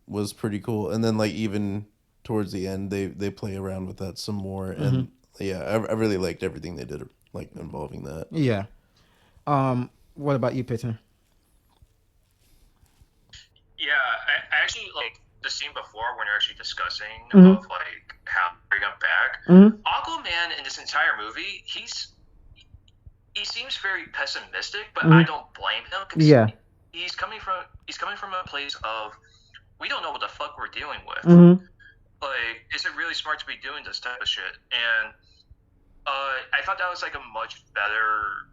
Was pretty cool. And then like even towards the end, they play around with that some more. And yeah, I really liked everything they did like involving that. Yeah. What about you, Pitner? Yeah, I actually like the scene before when you're actually discussing of like how to bring him back. Aquaman in this entire movie, he seems very pessimistic, but I don't blame him because he's coming from a place of we don't know what the fuck we're dealing with. Like, is it really smart to be doing this type of shit? And I thought that was like a much better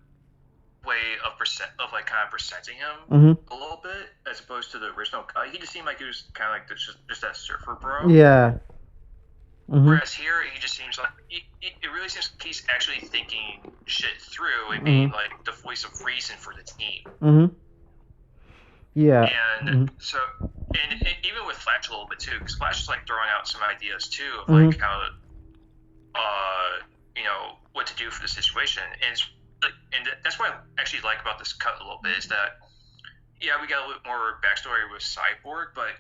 way of like kind of presenting him a little bit as opposed to the original cut. He just seemed like he was kind of like just that surfer bro. Yeah. Whereas here, he just seems like it really seems like he's actually thinking shit through and being like the voice of reason for the team. Yeah. And so, and even with Flash a little bit too, because Flash is like throwing out some ideas too of like how, what to do for the situation, and that's what I actually like about this cut a little bit is that, yeah, we got a little more backstory with Cyborg, but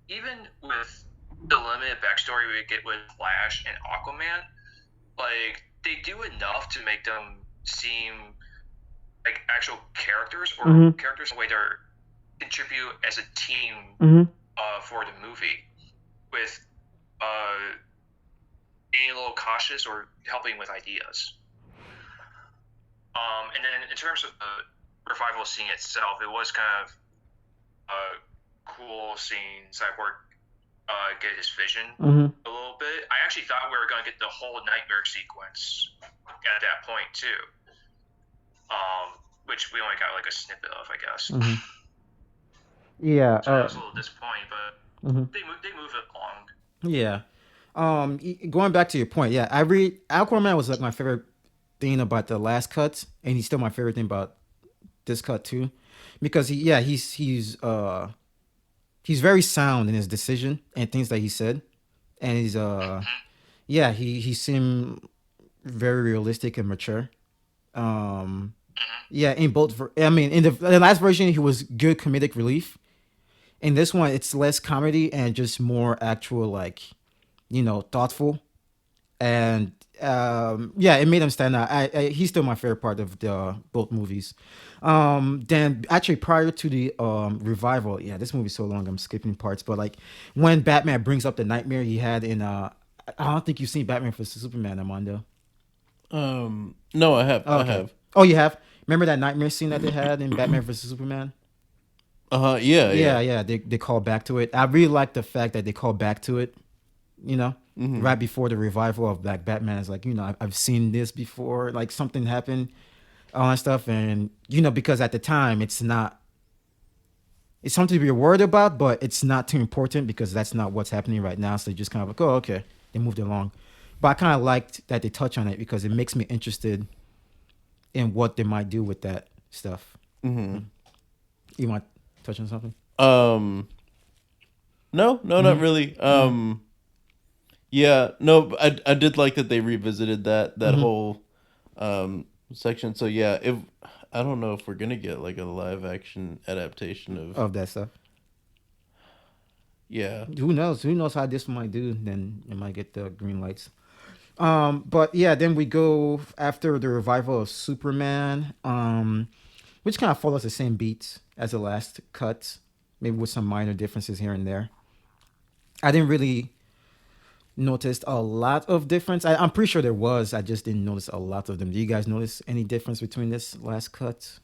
even with the limited backstory we get with Flash and Aquaman, like they do enough to make them seem like actual characters or characters in a way they're contribute as a team Mm-hmm. for the movie with being a little cautious or helping with ideas. And then in terms of the revival scene itself, it was kind of cool seeing Cyborg get his vision a little bit. I actually thought we were going to get the whole nightmare sequence at that point too, which we only got like a snippet of, I guess. Yeah. So that was a little disappointing, but they move it along. Yeah. Going back to your point, yeah, I read Aquaman was like my favorite thing about the last cuts, and he's still my favorite thing about this cut too, because he's very sound in his decision and things that he said, and he seemed very realistic and mature. Yeah, in both. I mean, in the last version, he was good comedic relief. In this one, it's less comedy and just more actual, like, thoughtful. And it made him stand out. He's still my favorite part of the both movies. Then actually prior to the revival, yeah, this movie's so long I'm skipping parts, but like when Batman brings up the nightmare he had in I don't think you've seen Batman vs Superman, Armando. No, I have. Oh, I okay. have. Oh, you have? Remember that nightmare scene that they had in Batman vs Superman? Yeah. Yeah. They call back to it. I really like the fact that they call back to it. Right before the revival of Black Batman is like, I've seen this before. Like something happened, all that stuff, and because at the time it's something to be worried about, but it's not too important because that's not what's happening right now. So they just kind of like, oh, okay, they moved along. But I kind of liked that they touch on it because it makes me interested in what they might do with that stuff. You want to touch on something? No, not really. Yeah, no, I did like that they revisited that whole section. So yeah, if I don't know if we're gonna get like a live action adaptation of that stuff. Yeah. Who knows? Who knows how this might do? Then it might get the green lights. But yeah, then we go after the revival of Superman, which kind of follows the same beats as the last cut, maybe with some minor differences here and there. I didn't really notice a lot of difference. I'm pretty sure there was. I just didn't notice a lot of them. Do you guys notice any difference between this last cut?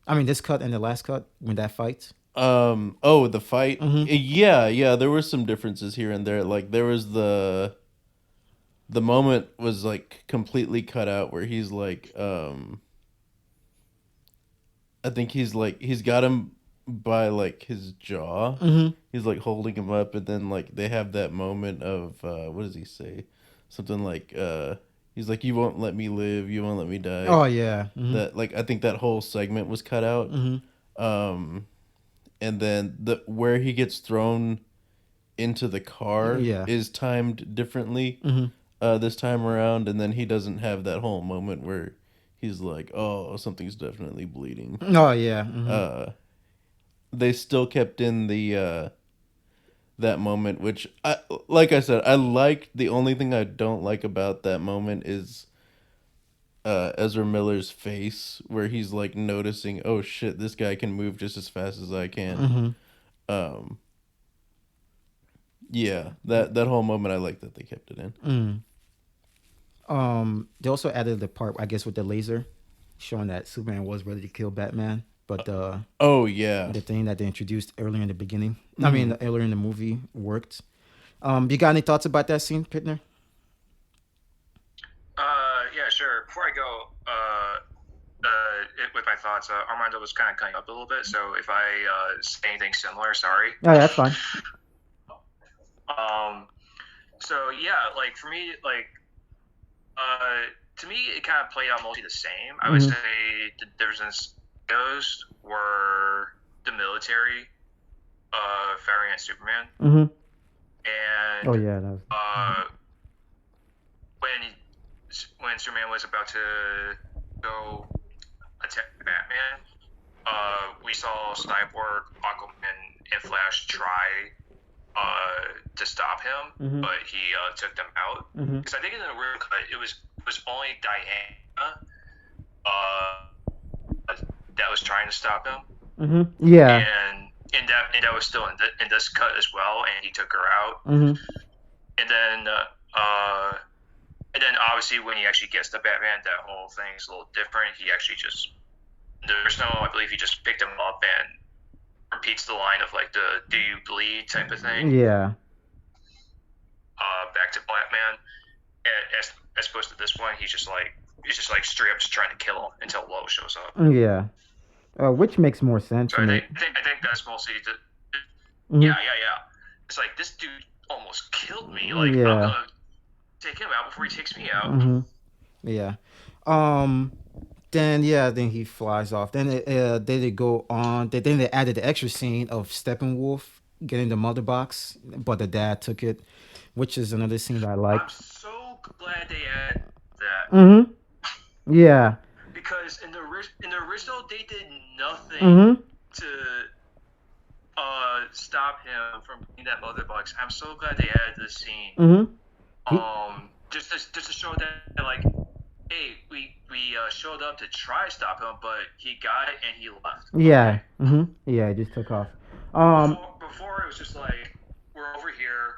I mean, this cut and the last cut when that fight? The fight? Yeah, there were some differences here and there. Like there was the moment was like completely cut out where he's like I think he's got him by like his jaw. He's like holding him up, and then like they have that moment of what does he say? Something like he's like, you won't let me live, you won't let me die. Oh yeah. That like I think that whole segment was cut out. And then where he gets thrown into the car is timed differently this time around, and then he doesn't have that whole moment where he's like, oh, something's definitely bleeding. Oh yeah. They still kept in the that moment, which like I said, I liked. The only thing I don't like about that moment is Ezra Miller's face, where he's like noticing, oh shit, this guy can move just as fast as I can. Yeah, that whole moment I like that they kept it in. They also added the part, I guess, with the laser, showing that Superman was ready to kill Batman. But the thing that they introduced earlier in the beginning, I mean, earlier in the movie worked. You got any thoughts about that scene, Pitner? Yeah, sure. Before I go, with my thoughts, Armando was kind of cutting up a little bit, so if I say anything similar, sorry. Oh, yeah, that's fine. So yeah, like for me, like to me, it kind of played out mostly the same. I would say the difference those were the military firing at Superman. And oh yeah, that was... when Superman was about to go attack Batman, we saw Cyborg, Aquaman, and Flash try to stop him, but he took them out. Because I think in the real cut, it was only Diana that was trying to stop him. Yeah. And and that was still in this cut as well, and he took her out. Mm-hmm. And then obviously when he actually gets to Batman, that whole thing is a little different. He actually just there's no, I believe he just picked him up and repeats the line of like the "Do you bleed" type of thing. Yeah. Back to Batman. As opposed to this one, he's just like straight up just trying to kill him until Lois shows up. Yeah. Which makes more sense So to I me. think that's mostly Mhm. yeah. It's like this dude almost killed me. Like I'm Yeah. gonna take him out before he takes me out. Mm-hmm. Yeah. Then he flies off. Then they go on. Then they added the extra scene of Steppenwolf getting the mother box, but the dad took it, which is another scene that I I'm liked. so glad they added that Mm-hmm. Yeah. because in the original they did nothing Mm-hmm. to stop him from getting that mother box. I'm so glad they added this scene. Mm-hmm. Just to show that like, hey, we showed up to try to stop him, but he got it and he left. Yeah. Mm-hmm. Yeah. It just took off. Before it was just like we're over here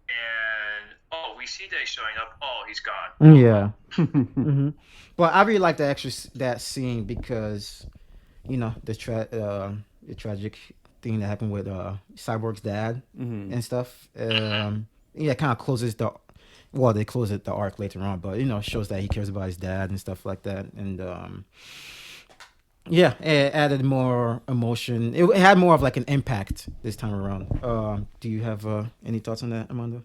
and oh we see Day showing up, oh he's gone. Yeah. Mm-hmm. But I really like that scene because the tragic thing that happened with Cyborg's dad and stuff. Yeah, kind of closes they close it the arc later on, but shows that he cares about his dad and stuff like that, and yeah, it added more emotion. It had more of like an impact this time around. Do you have any thoughts on that, Amanda?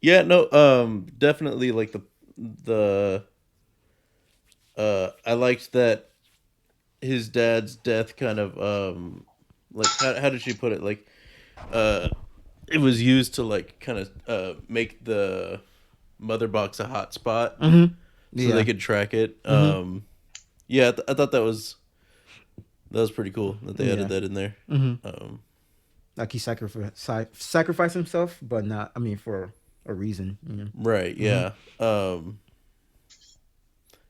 Yeah, no, definitely like the I liked that his dad's death kind of like how did she put it, like it was used to like kind of make the mother box a hot spot so Yeah. they could track it. Yeah, I thought that was pretty cool that they added that in there. Like he sacrificed himself, but not. I mean, for a reason. Right. Yeah.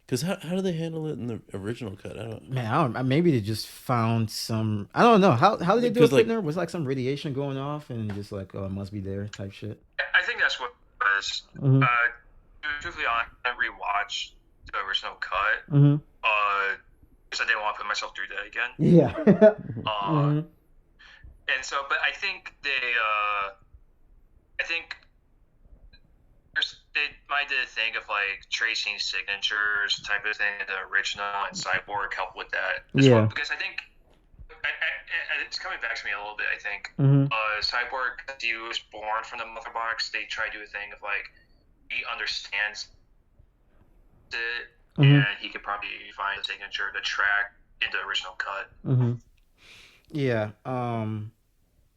Because how do they handle it in the original cut? I don't. Man, I don't. Maybe they just found some. I don't know how did they do it. Because, Pitner was like some radiation going off, and just like it must be there type shit. I think that's what it was. Truthfully, I rewatched the original cut. Because I didn't want to put myself through that again. Yeah. And so, but I think they might did a thing of like tracing signatures type of thing in the original, and Cyborg helped with that as well. Because I think it's coming back to me a little bit. I think Cyborg, he was born from the mother box. They try to do a thing of like he understands it, and he could probably find a signature to track in the original cut. Yeah.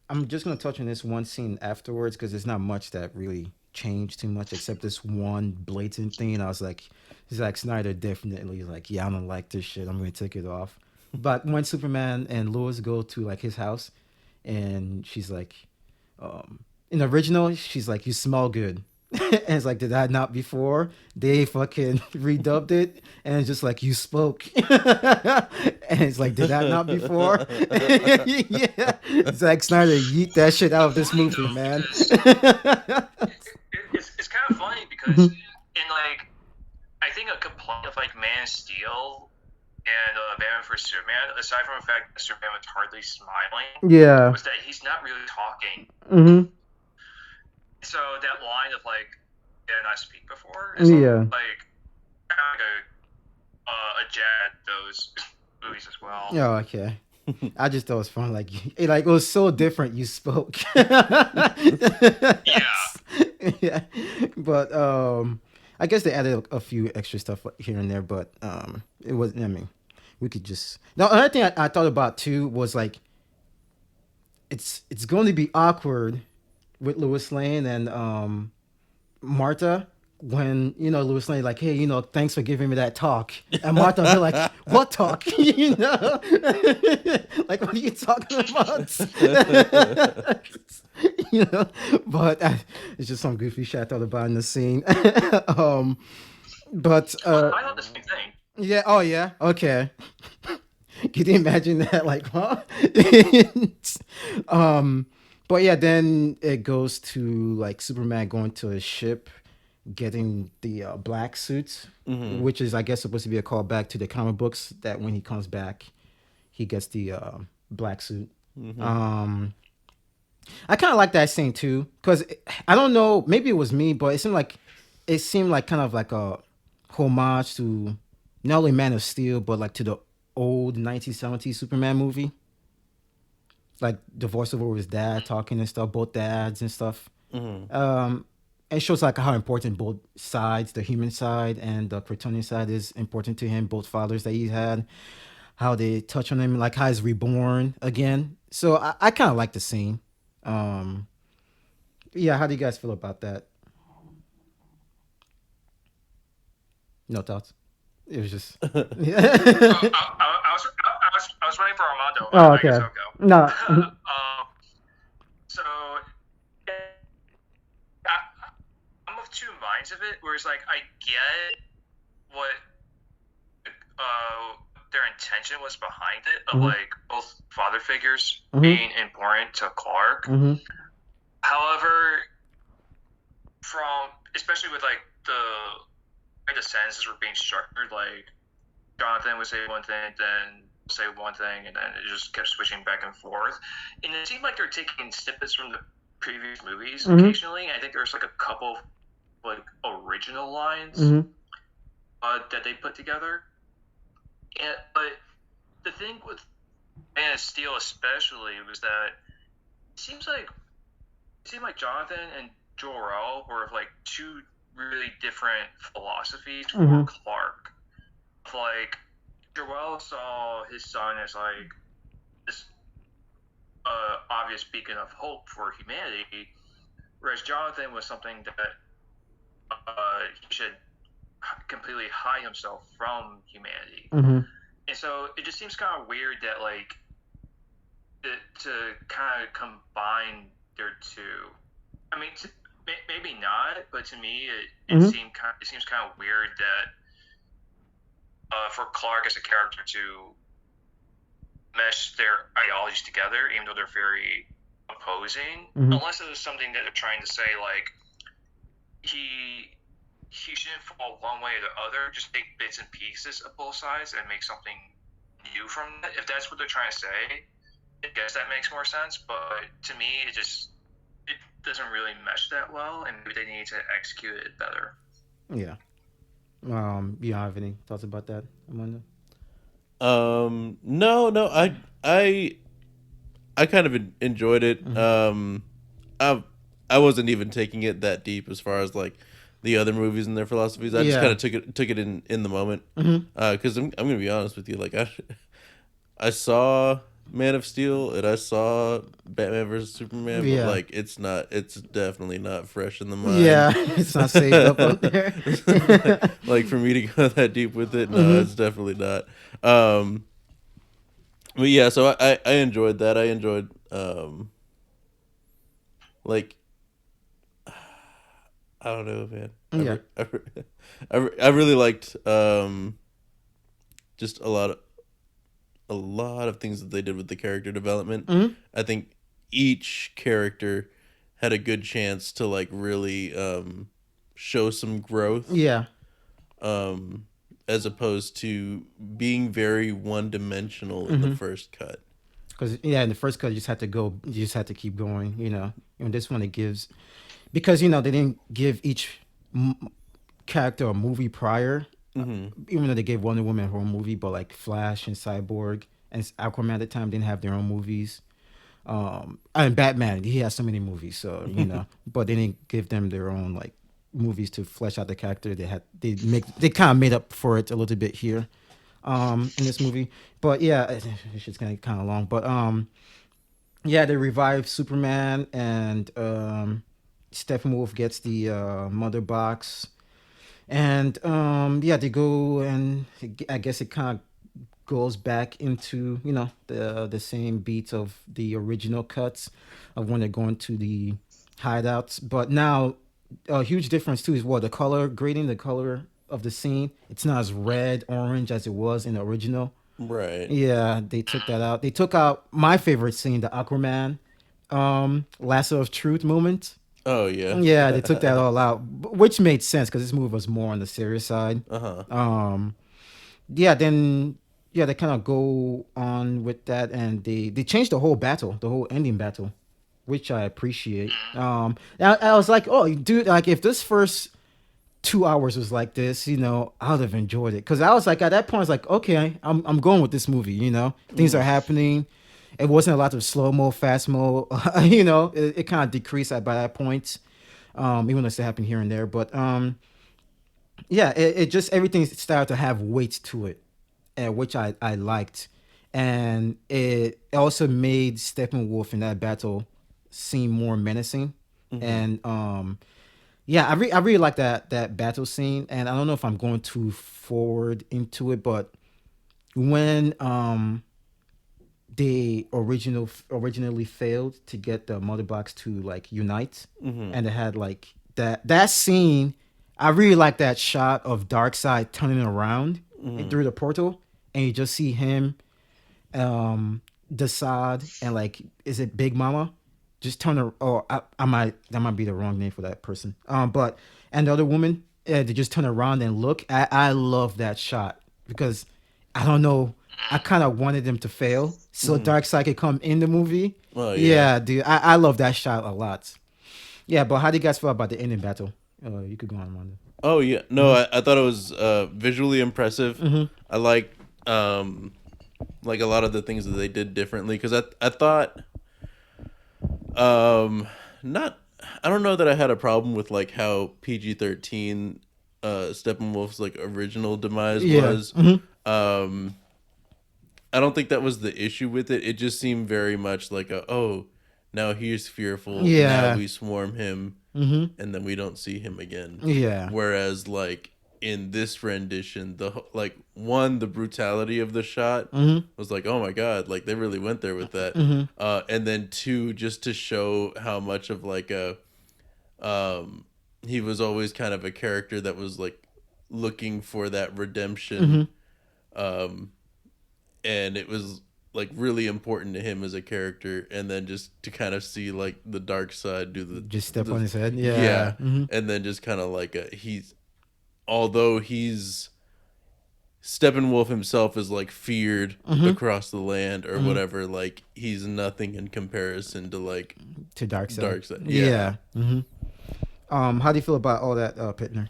I'm just gonna touch on this one scene afterwards because there's not much that really changed too much except this one blatant thing. And I was like, Zack Snyder definitely like, yeah, I don't like this shit. I'm gonna take it off. But when Superman and Lois go to like his house, and she's like, in the original, she's like, you smell good. And it's like, did I not before? They fucking redubbed it, and it's just like, you spoke. And it's like, did I not before? Yeah. Zack Snyder, yeet that shit out of this movie, man. It's kind of funny because in like, I think a complaint of like Man of Steel and Batman vs Superman, aside from the fact that Superman was hardly smiling, was that he's not really talking. So that line of like, did I not speak before? Is like kind of like a jab at those movies as well. Oh, okay. I just thought it was fun. Like, it was so different. You spoke. Yeah. But I guess they added a few extra stuff here and there, but it wasn't. I mean, we could just. Now, another thing I thought about too was like, it's going to be awkward with Lois Lane and Martha when Lois Lane like, hey, thanks for giving me that talk, and Martha will be like, what talk? Like, what are you talking about? But it's just some goofy shit I thought about in the scene. But I thought the same thing. yeah. Oh yeah. Okay. Can you imagine that? Like, huh? um, but yeah, then it goes to like Superman going to a ship, getting the black suits, Mm-hmm. which is, I guess, supposed to be a callback to the comic books that when he comes back, he gets the black suit. Mm-hmm. Um, I kind of like that scene too, because I don't know, maybe it was me, but it seemed like kind of like a homage to not only Man of Steel, but like to the old 1970s Superman movie, like the voiceover with his dad talking and stuff, both dads and stuff. Mm-hmm. Um, it shows like how important both sides, the human side and the Kryptonian side, is important to him. Both fathers that he had, how they touch on him, like how he's reborn again. So I kind of like the scene. Um, yeah, how do you guys feel about that? No thoughts. It was just Oh, yeah. I was waiting for Armando. Oh, I guess okay. I'll go. No. So I, I'm of two minds of it. Whereas, like, I get what their intention was behind it, of Mhm. like both father figures Mhm. being important to Clark. Mhm. However, from especially with like way the sentences were being structured, like Jonathan would say one thing, then say one thing, and then it just kept switching back and forth. And it seemed like they're taking snippets from the previous movies Mhm. occasionally. I think there's like a couple like original lines Mhm. that they put together. But the thing with Man of Steel especially was that it seemed like Jonathan and Jor-El were like two really different philosophies for Mhm. Clark. Like Jor-El saw his son as like this obvious beacon of hope for humanity, whereas Jonathan was something that he should completely hide himself from humanity. Mhm. And so it just seems kind of weird that like to kind of combine their two. I mean, maybe not, but to me, Mhm. it seems kind of weird that for Clark as a character to mesh their ideologies together, even though they're very opposing, Mhm. unless it was something that they're trying to say like he shouldn't fall one way or the other. Just take bits and pieces of both sides and make something new from that. If that's what they're trying to say, I guess that makes more sense. But to me, it doesn't really mesh that well, and maybe they need to execute it better. Yeah. You don't have any thoughts about that, Amanda? No, no, I kind of enjoyed it. Mhm. I I wasn't even taking it that deep as far as like the other movies and their philosophies. I just kind Yeah. of took it in the moment. Mhm. Because I'm gonna be honest with you, like I saw Man of Steel and I saw Batman versus Superman, but Yeah. like it's definitely not fresh in the mind. Yeah. It's not saved up on there. Like for me to go that deep with it, no, Mhm. it's definitely not. Um, but yeah, so I enjoyed that. I enjoyed like I don't know, man. Yeah. I really liked just a lot of things that they did with the character development. Mhm. I think each character had a good chance to like really show some growth, Yeah. um, as opposed to being very one dimensional in the Mhm. first cut. Because yeah, in the first cut, you just had to go. You just had to keep going. In this one, it gives because they didn't give each character a movie prior. Mm-hmm. Even though they gave Wonder Woman her own movie, but like Flash and Cyborg and Aquaman at the time didn't have their own movies. And Batman, he has so many movies, so but they didn't give them their own like movies to flesh out the character. They kind of made up for it a little bit here, in this movie. But yeah, it's just kind of long. But yeah, they revive Superman, and Steppenwolf gets the mother box, and yeah, they go, and I guess it kind of goes back into the same beats of the original cuts of when they're going to the hideouts. But now a huge difference too is what the color of the scene. It's not as red orange as it was in the original. Right. Yeah, they took that out. They took out my favorite scene, the Aquaman lasso of truth moment. Oh yeah. Yeah, they took that all out, which made sense because this movie was more on the serious side. Uh-huh. Um, yeah, then yeah, they kind of go on with that, and they changed the whole battle, the whole ending battle, which I appreciate. I was like, oh, dude, like if this first 2 hours was like this, I would have enjoyed it. Because I was like, at that point, I was like, okay, I'm going with this movie. Things are happening. It wasn't a lot of slow mo, fast mo. It kind of decreased by that point. Even though it still happened here and there, but yeah, it just everything started to have weight to it, which I liked, and it also made Steppenwolf in that battle seem more menacing, and yeah, I really like that battle scene, and I don't know if I'm going too forward into it, but when they originally failed to get the mother box to like unite, and they had like that scene. I really like that shot of Darkseid turning around through the portal, and you just see him, Desaad, and like, is it Big Mama? Just turn her. Oh, I might that might be the wrong name for that person. But and the other woman, they just turn around and look. I love that shot because I don't know. I kind of wanted them to fail so Darkseid could come in the movie. Oh yeah. Yeah, dude, I love that shot a lot. Yeah, but how do you guys feel about the ending battle? You could go on, Amanda. Oh yeah. No, I thought it was visually impressive. I like a lot of the things that they did differently because I thought not I don't know that I had a problem with like how PG-13 Steppenwolf's like original demise Yeah. was. I don't think that was the issue with it. It just seemed very much like now he's fearful. Yeah. Now we swarm him, and then we don't see him again. Yeah. Whereas like in this rendition, the brutality of the shot was like, oh my god, like they really went there with that. And then two, just to show how much of like he was always kind of a character that was like looking for that redemption. And it was like really important to him as a character, and then just to kind of see like the dark side do the Just step the- on his head. Yeah. and then just kind of like although he's Steppenwolf himself is like feared across the land or whatever, like he's nothing in comparison to like To Darkseid. Darkseid. Yeah. How do you feel about all that, Pitner?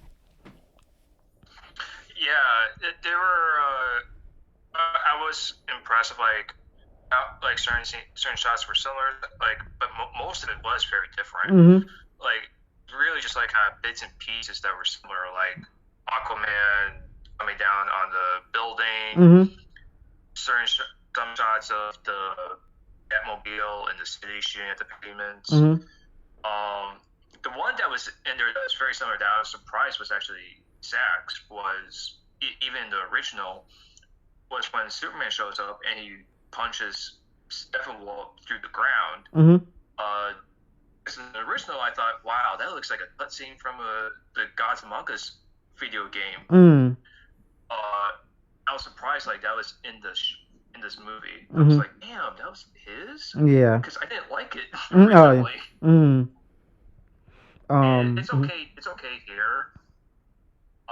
Yeah, they were. I was impressed with like certain shots were similar, like, but most of it was very different. Like really, just like kind of bits and pieces that were similar, like Aquaman coming down on the building, some shots of the Batmobile in the city shooting at the pavements. The one that was in there that was very similar that I was surprised was actually Zack's was even in the original was when Superman shows up and he punches Steppenwolf through the ground. In the original, I thought, wow, that looks like a cutscene from the Gods Among Us video game. I was surprised like that was in this movie. I was like, damn, that was his? Yeah. Because I didn't like it originally. And it's okay. It's okay here.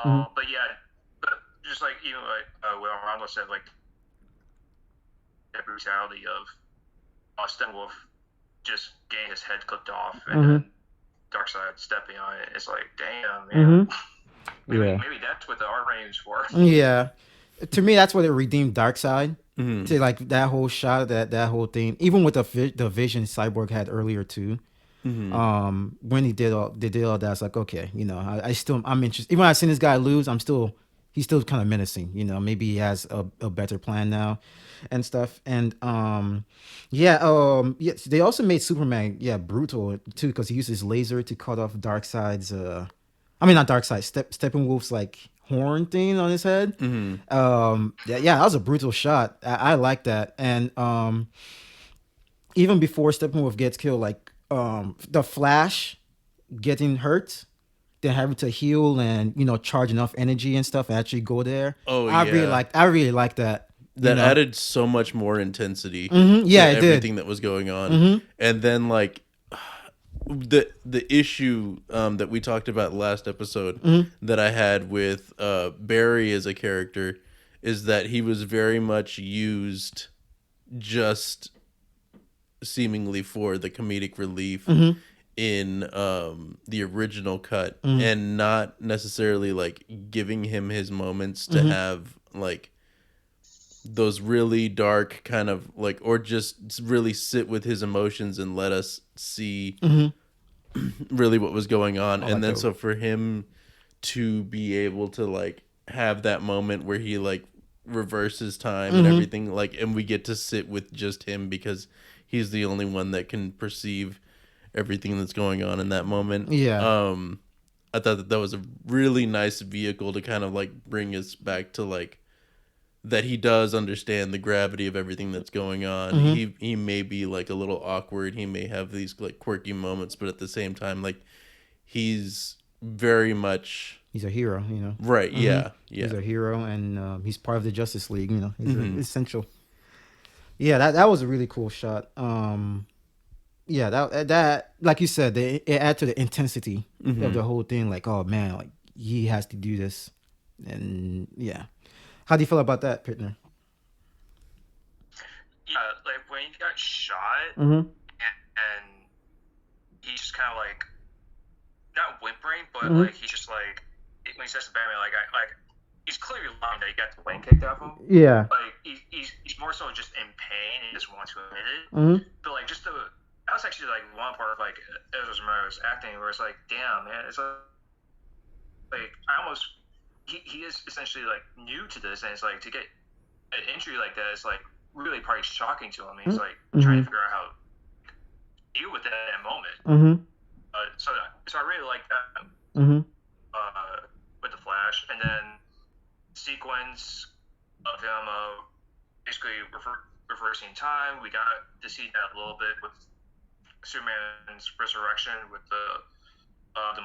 But yeah, just like even like what Armando said, like the brutality of Steppenwolf just getting his head clipped off and then Darkseid stepping on it. It's like, damn, man. Maybe that's what the R rating is for. Yeah. To me, that's what it redeemed Darkseid. To like that whole shot, that whole thing, even with the vision Cyborg had earlier too. When they did all that, it's like, okay, I'm interested. Even when I seen this guy lose, he's still kind of menacing. Maybe he has a better plan now, and stuff. And yes, they also made Superman brutal too because he used his laser to cut off Darkseid's. Not Darkseid, Steppenwolf's like horn thing on his head. That was a brutal shot. I like that. And even before Steppenwolf gets killed, like the Flash getting hurt, then having to heal and charge enough energy and stuff and actually go there. Oh, I yeah. really like that. that added so much more intensity Yeah, to it everything did. that was going on. And then like the issue that we talked about last episode that I had with Barry as a character is that he was very much used just seemingly for the comedic relief in the original cut, and not necessarily like giving him his moments to have like those really dark kind of like, or just really sit with his emotions and let us see really what was going on. And then so for him to be able to like have that moment where he like reverses time and everything, like, and we get to sit with just him because he's the only one that can perceive everything that's going on in that moment. I thought that was a really nice vehicle to kind of like bring us back to like that he does understand the gravity of everything that's going on. He may be like a little awkward, he may have these like quirky moments, but at the same time like he's very much, he's a hero, right. Yeah. He's a hero, and he's part of the Justice League, he's essential. Yeah, that was a really cool shot. Yeah, that like you said, it added to the intensity of the whole thing. Like, oh man, like he has to do this, and yeah. How do you feel about that, Pitner? Yeah, like when he got shot, and he's just kind of like not whimpering, but like he's just like when he says to Batman, like he's clearly lying that he got the wind kicked out of him. Yeah. Like he's more so just in pain and he just wants to admit it. But like just that was actually like one part of like Ezra Miller's acting where it's like, damn man, it's like I almost he is essentially like new to this, and it's like to get an injury like that is like really probably shocking to him. He's like trying to figure out how to deal with that in that moment. So I really like that with the Flash, and then sequence of him basically reversing time. We got to see that a little bit with Superman's resurrection with the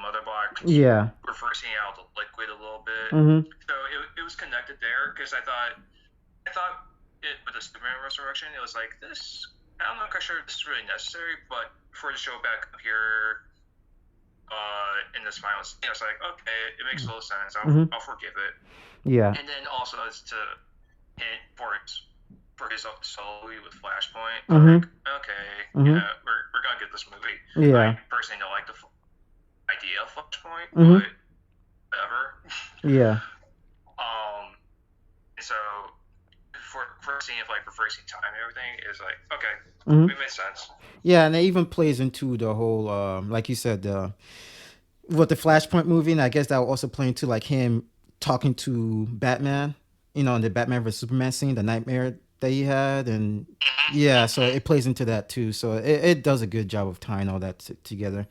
mother box, reversing out the liquid a little bit. So it was connected there because I thought it with the Superman resurrection, it was like this. I'm not quite sure if this is really necessary, but for it to show back up here in this final scene, I was like, okay, it makes total sense. I'll forgive it. Yeah. And then also as to hint for his solo with Flashpoint, like, okay, yeah, we're gonna get this movie. Yeah. I personally don't like the idea of Flashpoint, but whatever. Yeah. And so for seeing if like reversing time and everything is like, okay, it makes sense. Yeah, and it even plays into the whole like you said, with the Flashpoint movie, and I guess that will also play into like him talking to Batman, in the Batman vs Superman scene, the nightmare that he had, and yeah, so it plays into that too. So it does a good job of tying all that together.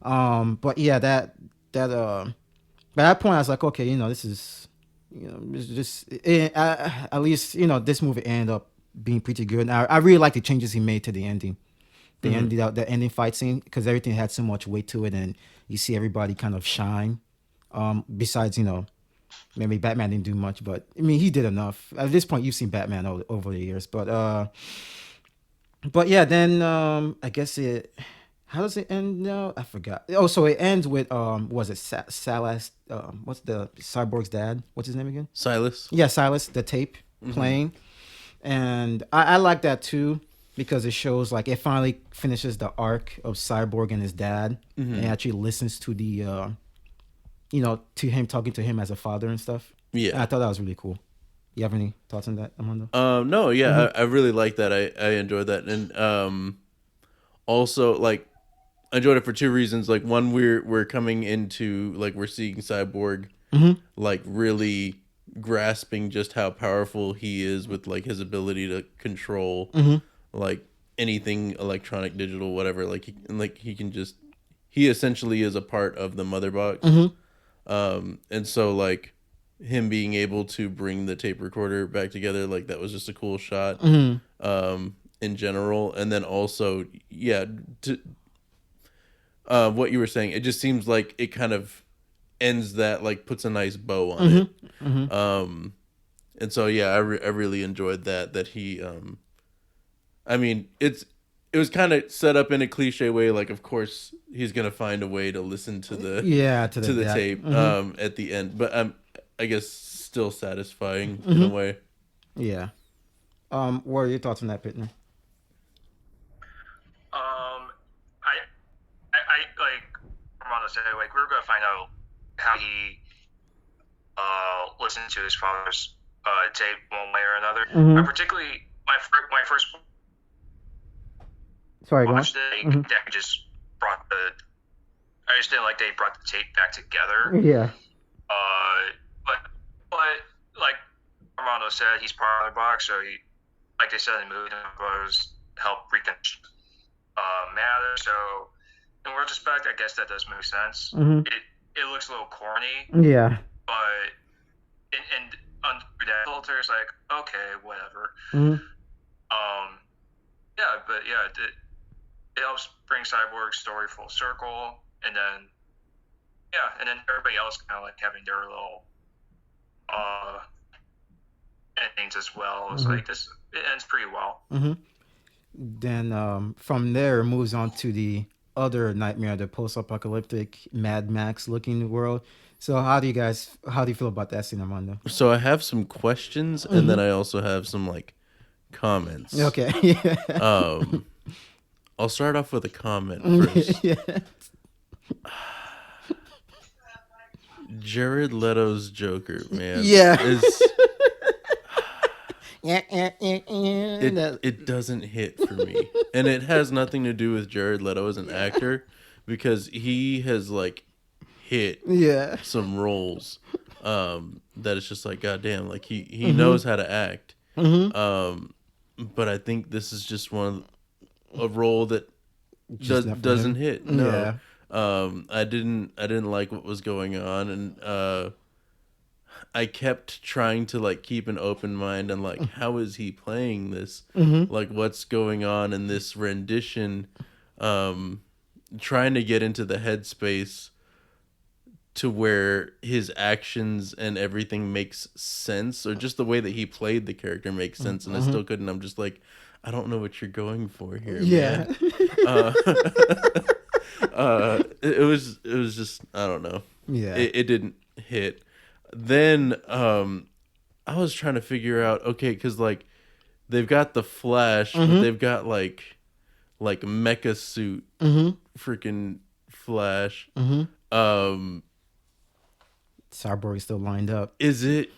But yeah, that by that point I was like, okay, this is, it's just at least this movie ended up being pretty good. And I really like the changes he made to the ending, the ending fight scene, because everything had so much weight to it, and you see everybody kind of shine. Besides, maybe Batman didn't do much, but I mean he did enough. At this point, you've seen Batman over the years, but yeah, then I guess it. How does it end now? I forgot. Oh, so it ends with was it Silas? What's the Cyborg's dad? What's his name again? Silas. Yeah, Silas. The tape playing, and I like that too because it shows like it finally finishes the arc of Cyborg and his dad, and actually listens to the, to him talking to him as a father and stuff. Yeah, and I thought that was really cool. You have any thoughts on that, Armando? No, yeah, I really like that. I enjoyed that, and also like. I enjoyed it for two reasons. Like one, we're coming into like we're seeing Cyborg like really grasping just how powerful he is with like his ability to control like anything electronic, digital, whatever. Like he can just he essentially is a part of the mother box. And so like him being able to bring the tape recorder back together, like that was just a cool shot in general. And then also, yeah, what you were saying, it just seems like it kind of ends that, like puts a nice bow on it. And so yeah, I really enjoyed that he I mean, it was kind of set up in a cliche way. Like, of course, he's gonna find a way to listen Yeah, to the to the death. tape at the end, but I guess still satisfying in a Mm-hmm. way. Yeah. What are your thoughts on that, Pitner? Um, I like Armando said, like we were gonna find out how he listened to his father's tape one way or another. I Mm-hmm. particularly my first Sorry, go on. watched it, Mm-hmm. that just brought the I just didn't like they brought the tape back together. Yeah. But like Armando said, he's part of the box, so he, like they said in the movie, the brothers help reconstruct matter. So in retrospect, I guess that does make sense. Mm-hmm. It looks a little corny, Yeah. but and under that filter, it's like okay, whatever. Mm-hmm. Yeah, but yeah, it helps bring Cyborg's story full circle, and then and then everybody else kind of like having their little endings as well. It's Mm-hmm. like this, it ends pretty well. Mm-hmm. Then from there it moves on to the other nightmare, the post-apocalyptic Mad Max looking world. So how do you feel about that scene, Armando? So I have some questions, and then I also have some like comments. Okay. Yeah. I'll start off with a comment first. Yeah. Jared Leto's Joker, man, Yeah. is That- it doesn't hit for me, and it has nothing to do with Jared Leto as an actor, because he has like hit yeah. some roles that it's just like goddamn, like he knows how to act. But I think this is just a role that Just not for doesn't him. hit. No. Yeah. I didn't like what was going on, and I kept trying to like keep an open mind and like how is he playing this? Like what's going on in this rendition? Trying to get into the headspace to where his actions and everything makes sense, or just the way that he played the character makes sense, and I still couldn't. I'm just like, I don't know what you're going for here, Yeah. man. It was just, I don't know. Yeah. It didn't hit. Then I was trying to figure out, okay, because like they've got the Flash, but they've got like mecha suit freaking Flash. Cyborg is still lined up. Is it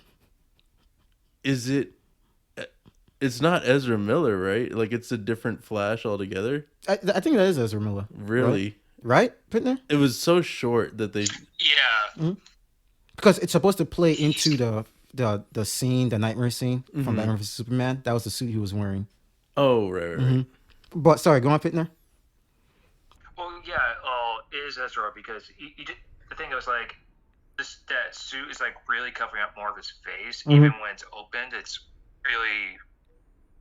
it's not Ezra Miller, right? Like it's a different Flash altogether. I think that is Ezra Miller. Really? Right, Pitner? It was so short that they Yeah. Because it's supposed to play into the scene, the nightmare scene from Batman vs Superman. That was the suit he was wearing. Oh, right. But sorry, go on, Pitner. Well, yeah. It is Ezra because he did, the thing was like that suit is like really covering up more of his face. Even when it's opened, it's really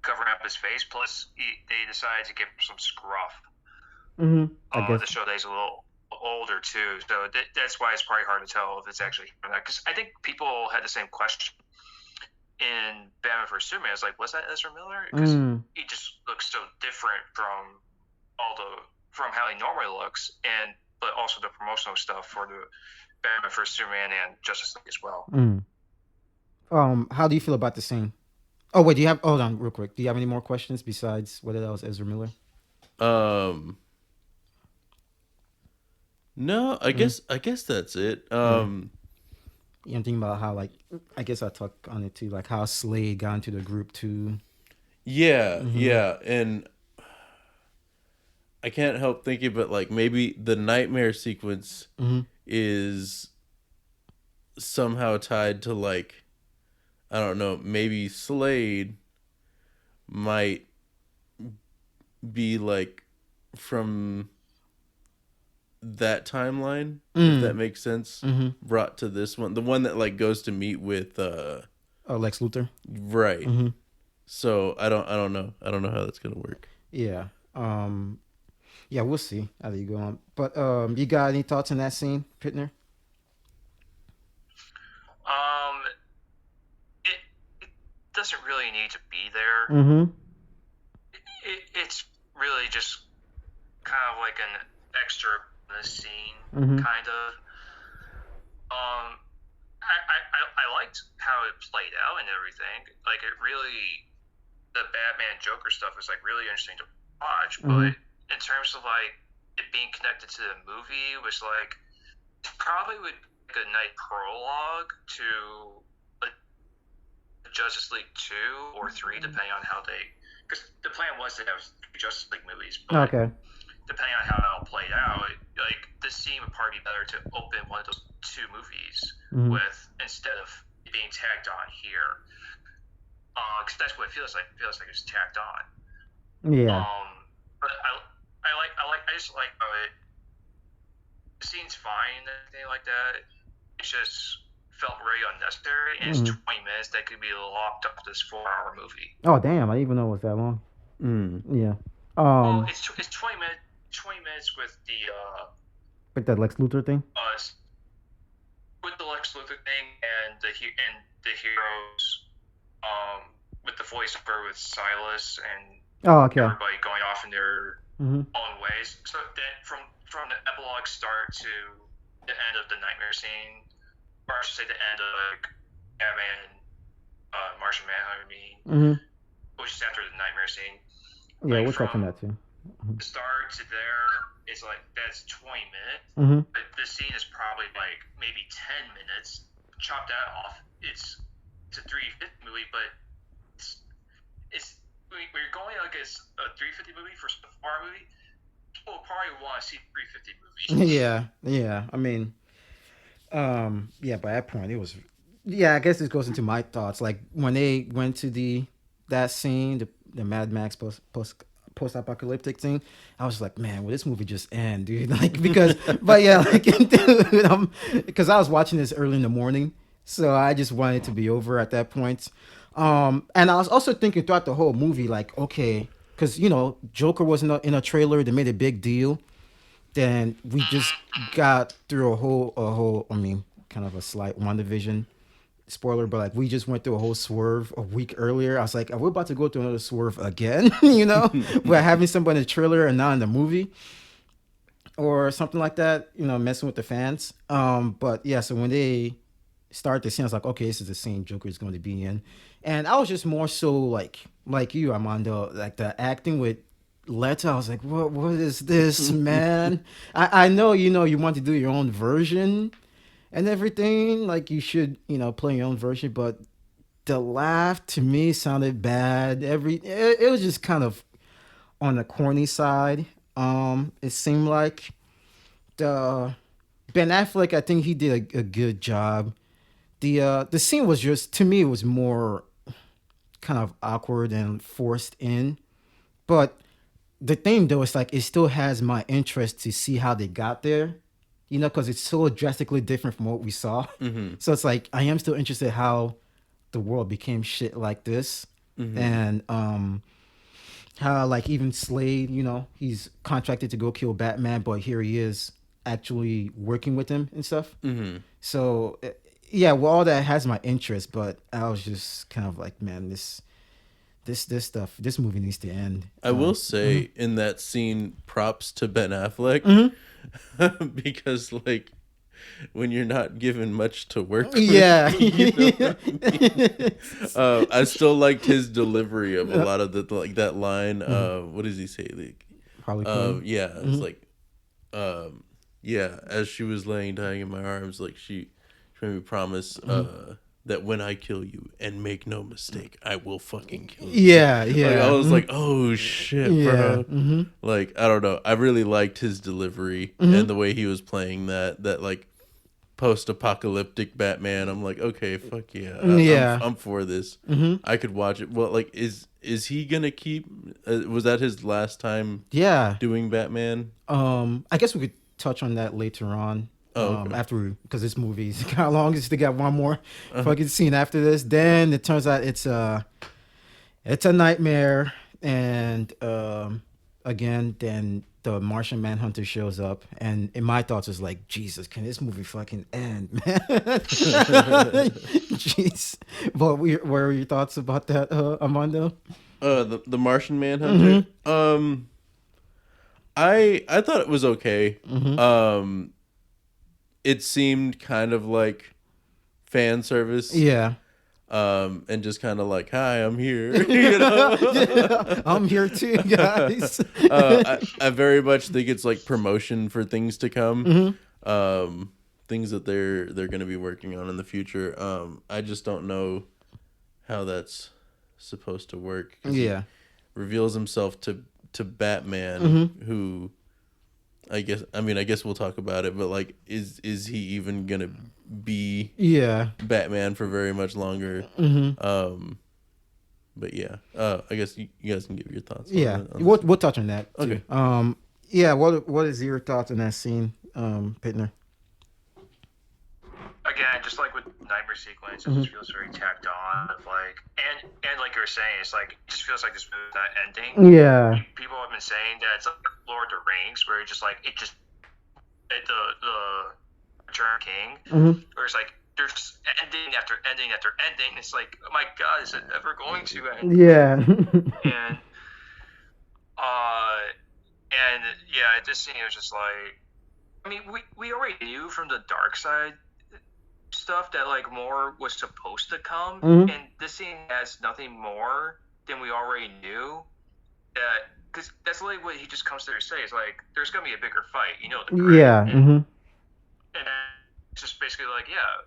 covering up his face. Plus, they decided to give him some scruff. I guess. To show that he's a little older too. So that's why it's probably hard to tell if it's actually that. Because I think people had the same question in Batman vs Superman. It's like, was that Ezra Miller? Because he just looks so different from from how he normally looks, but also the promotional stuff for the Batman vs Superman and Justice League as well. How do you feel about the scene? Oh wait, hold on real quick. Do you have any more questions besides whether that was Ezra Miller? No, I guess that's it. I'm thinking about how, like, I guess I talk on it too, like how Slade got into the group too. Yeah, and I can't help thinking, but like maybe the nightmare sequence is somehow tied to like, I don't know, maybe Slade might be like from that timeline, if that makes sense, brought to this one, the one that like goes to meet with Lex Luthor. Right. So I don't know how that's gonna work. Yeah. Yeah, we'll see how you go on. But you got any thoughts on that scene, Pitner? doesn't really need to be there. Mm-hmm. It's really just kind of like an extra scene, Mm-hmm. kind of. I liked how it played out and everything. Like, it really, the Batman Joker stuff was like really interesting to watch. Mm-hmm. But in terms of like it being connected to the movie, was like probably would be a nice prologue to Justice League 2 or 3, depending on how they. Because the plan was to have 3 Justice League movies, but Okay. depending on how it all played out, like this scene would probably be better to open one of those 2 movies with, instead of it being tagged on here. Because that's what it feels like. It feels like it's tagged on. Yeah. But I just like how it. The scene's fine and everything like that. It's just felt really unnecessary, and it's 20 minutes that could be locked up this 4-hour movie. Oh damn! I didn't even know it was that long. Yeah. Well, it's 20 minutes with the with that Lex Luthor thing. With the Lex Luthor thing and the heroes, with the voiceover with Silas and everybody going off in their own ways. So then from the epilogue start to the end of the nightmare scene, or I should say the end of like Batman, Martian Manhunter, which is after the nightmare scene. Yeah, like, we'll touch on that too. The start to there is like that's 20 minutes, but this scene is probably like maybe 10 minutes. Chop that off. It's a 350 movie, but it's when you're going against a 350 movie for a 4-hour movie, people probably want to see 350 movies. Yeah. I mean, yeah. By that point, it was. Yeah, I guess this goes into my thoughts. Like when they went to that scene, the Mad Max post-apocalyptic thing, I was like, man, will this movie just end, dude? Like, because, but yeah, like, dude, because I was watching this early in the morning, so I just wanted it to be over at that point. And I was also thinking throughout the whole movie, like, okay, because Joker was in a trailer, they made a big deal. Then we just got through a whole. I mean, kind of a slight WandaVision spoiler, but like we just went through a whole swerve a week earlier. I was like, are we about to go through another swerve again? We're having somebody in the trailer and not in the movie or something like that, messing with the fans. But yeah, so when they started the scene, I was like, okay, this is the scene Joker is going to be in. And I was just more so like you, Armando, like the acting with Leto. I was like, what is this, man? I know, you want to do your own version and everything, like you should, play your own version, but the laugh to me sounded bad. It was just kind of on the corny side. It seemed like the Ben Affleck, I think he did a good job. The scene was just, to me, it was more kind of awkward and forced in, but the thing though is like it still has my interest to see how they got there. Because it's so drastically different from what we saw. So it's like I am still interested how the world became shit like this, and how like even Slade, he's contracted to go kill Batman, but here he is actually working with him and stuff. So yeah, well, all that has my interest, but I was just kind of like, man, this stuff, this movie needs to end. I will say in that scene, props to Ben Affleck. Because like when you're not given much to work with, I still liked his delivery of a lot of the like that line. What does he say? Like, it's like, yeah. As she was laying dying in my arms, like she made me promise that when I kill you, and make no mistake, I will fucking kill you. Yeah. Like, I was like, oh shit, bro. Like, I don't know. I really liked his delivery and the way he was playing that like post-apocalyptic Batman. I'm like, okay, fuck yeah. I'm for this. I could watch it. Well, like, is he gonna keep? Was that his last time? Doing Batman. I guess we could touch on that later on. Okay. After, because this movie's kind of long, they got one more fucking scene after this. Then it turns out it's a nightmare, and again, then the Martian Manhunter shows up, and in my thoughts was like, Jesus, can this movie fucking end, man? Jeez. But what were your thoughts about that, Armando? The Martian Manhunter. I thought it was okay. It seemed kind of like fan service. Yeah. And just kind of like, hi, I'm here. You know, Yeah, I'm here too, guys. I very much think it's like promotion for things to come. Things that they're going to be working on in the future. I just don't know how that's supposed to work. Yeah. He reveals himself to Batman, who I guess we'll talk about it, but like, is he even gonna be Batman for very much longer? But yeah, I guess you guys can give your thoughts. We'll touch on that too. Okay. What is your thoughts on that scene, Pitner? Again, just like with Nightmare Sequence, it just feels very tacked on. Of like, and like you were saying, it's like, it just feels like this movie's not ending. Yeah. People have been saying that it's like Lord of the Rings, where the Return King, where it's like there's just ending after ending after ending. It's like, oh my God, is it ever going to end? Yeah. And yeah, this scene was just like, I mean, we already knew from the dark side stuff that like more was supposed to come, and this scene has nothing more than we already knew. That, because that's literally what he just comes there to say, is like, there's gonna be a bigger fight, you know. And it's just basically like, yeah,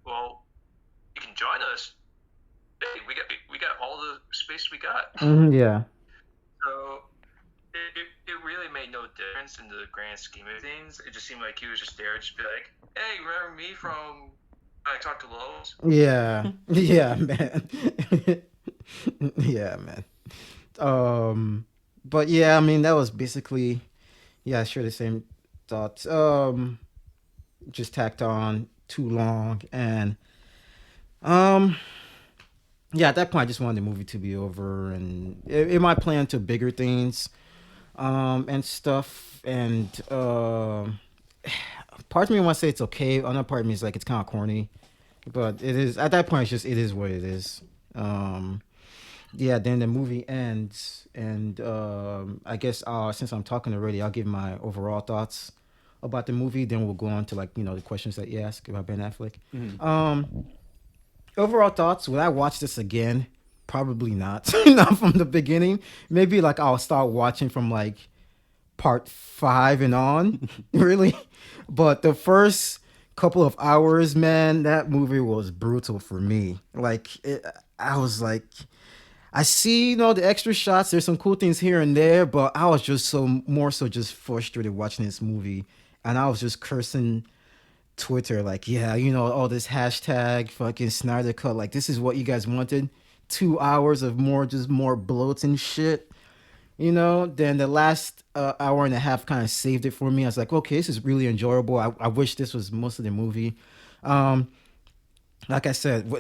well, you can join us. Hey, we got all the space we got. Yeah. So it really made no difference in the grand scheme of things. It just seemed like he was just there, just be like, hey, remember me from I talked to Lowe's? Yeah. Yeah, man. Yeah, man. But yeah, I mean, that was basically, yeah, sure, the same thoughts. Just tacked on too long, and yeah, at that point I just wanted the movie to be over, and it might play into bigger things and stuff. And part of me wants to say it's okay, another part of me is like, it's kind of corny, but it is, at that point, it's just, it is what it is. Yeah, then the movie ends, and I guess since I'm talking already, I'll give my overall thoughts about the movie. Then we'll go on to, like, the questions that you asked about Ben Affleck. Overall thoughts: would I watch this again? Probably not. Not from the beginning. Maybe like I'll start watching from like part 5 and on, really. But the first couple of hours, man, that movie was brutal for me. Like, I was like, I see, the extra shots. There's some cool things here and there, but I was just more so just frustrated watching this movie, and I was just cursing Twitter, like, yeah, all this hashtag fucking Snyder cut. Like, this is what you guys wanted. 2 hours of more bloats and shit. Then the last hour and a half kind of saved it for me. I was like, okay, this is really enjoyable. I wish this was most of the movie. Like I said,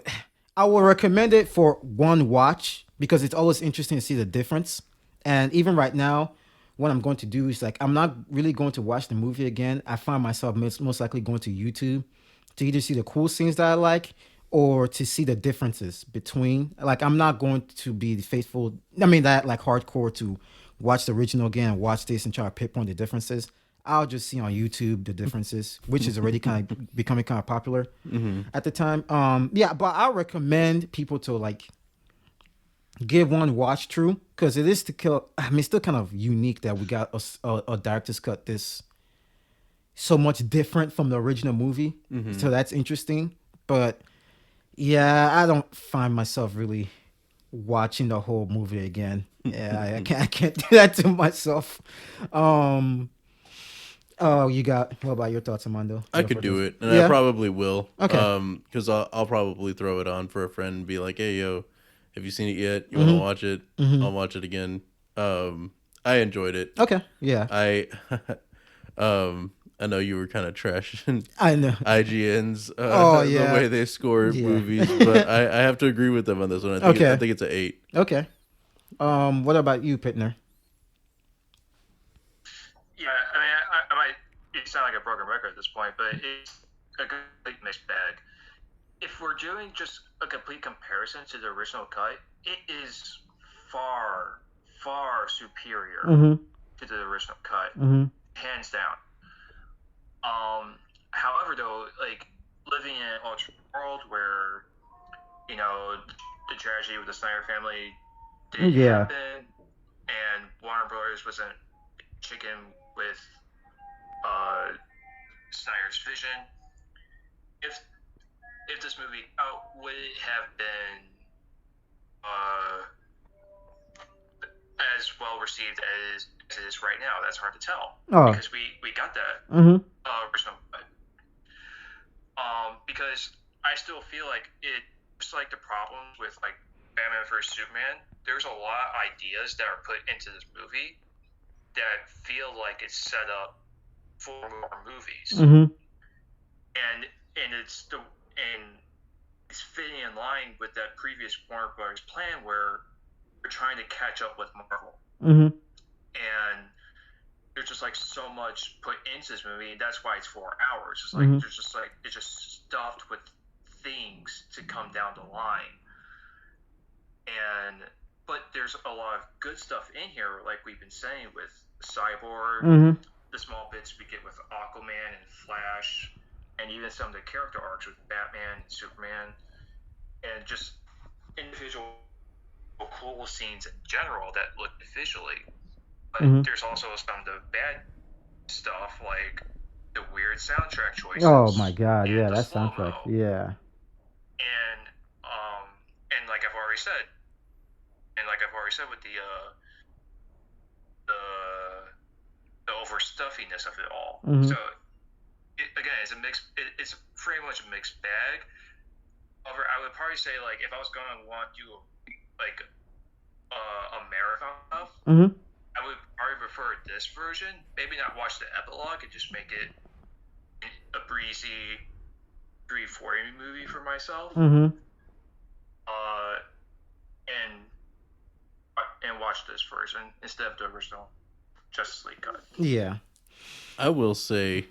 I will recommend it for one watch, because it's always interesting to see the difference. And even right now, what I'm going to do is, like, I'm not really going to watch the movie again. I find myself most likely going to YouTube to either see the cool scenes that I like, or to see the differences between. Like, I'm not going to be faithful, that like hardcore to watch the original again and watch this and try to pinpoint the differences. I'll just see on YouTube the differences, which is already kind of becoming kind of popular at the time. Yeah, but I recommend people to, like, give one watch through, because it is it's still kind of unique that we got a director's cut this so much different from the original movie. So that's interesting. But yeah, I don't find myself really watching the whole movie again. Yeah, I can't do that to myself. What about your thoughts, Armando? I could do it, and I probably will. Okay. Because I'll probably throw it on for a friend and be like, hey, yo, have you seen it yet? You want to watch it? I'll watch it again. I enjoyed it. Okay. Yeah. I know you were kind of trashing I know IGN's the way they score movies, but I have to agree with them on this one. I think it's an 8. Okay. What about you, Pitner? sound like a broken record at this point, but it's a complete mixed bag. If we're doing just a complete comparison to the original cut, it is far, far superior to the original cut, hands down. However, though, like living in an alternate world where the tragedy with the Snyder family did happen, and Warner Brothers wasn't chicken with Snyder's vision. If this movie would it have been as well received as it is right now? That's hard to tell because we got that original cut. Because I still feel like it's like the problems with like Batman vs Superman. There's a lot of ideas that are put into this movie that feel like it's set up for more movies, and it's fitting in line with that previous Warner Brothers plan where they're trying to catch up with Marvel, and there's just like so much put into this movie, and that's why it's 4 hours. It's like it's just stuffed with things to come down the line, but there's a lot of good stuff in here, like we've been saying with Cyborg, the small bits we get with Aquaman and Flash, and even some of the character arcs with Batman and Superman, and just individual cool scenes in general that look visually. But there's also some of the bad stuff, like the weird soundtrack choices. Oh my god, yeah, that soundtrack, yeah. And like I've already said, with the overstuffiness of it all. So again, it's a mix. It's pretty much a mixed bag. However, I would probably say like if I was going to want to do like a marathon stuff, I would probably prefer this version. Maybe not watch the epilogue and just make it a breezy 340 movie for myself. And watch this version instead of the original Justice League cut. Yeah. I will say,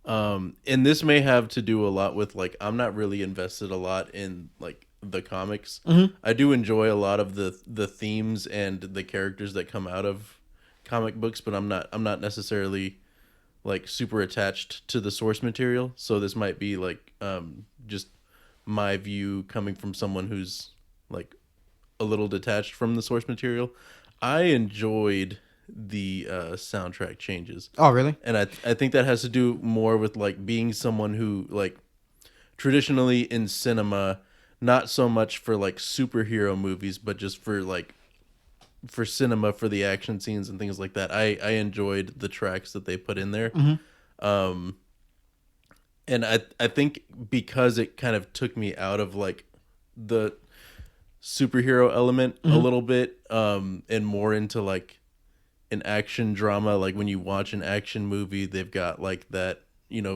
and this may have to do a lot with like I'm not really invested a lot in like the comics. I do enjoy a lot of the themes and the characters that come out of comic books, but I'm not necessarily like super attached to the source material. So this might be like just my view coming from someone who's like a little detached from the source material. I enjoyed the soundtrack changes. Oh, really? And I think that has to do more with like being someone who like traditionally in cinema, not so much for like superhero movies, but just for like for cinema, for the action scenes and things like that. I enjoyed the tracks that they put in there. And I think because it kind of took me out of like the superhero element a little bit, and more into like an action drama. Like when you watch an action movie, they've got like that,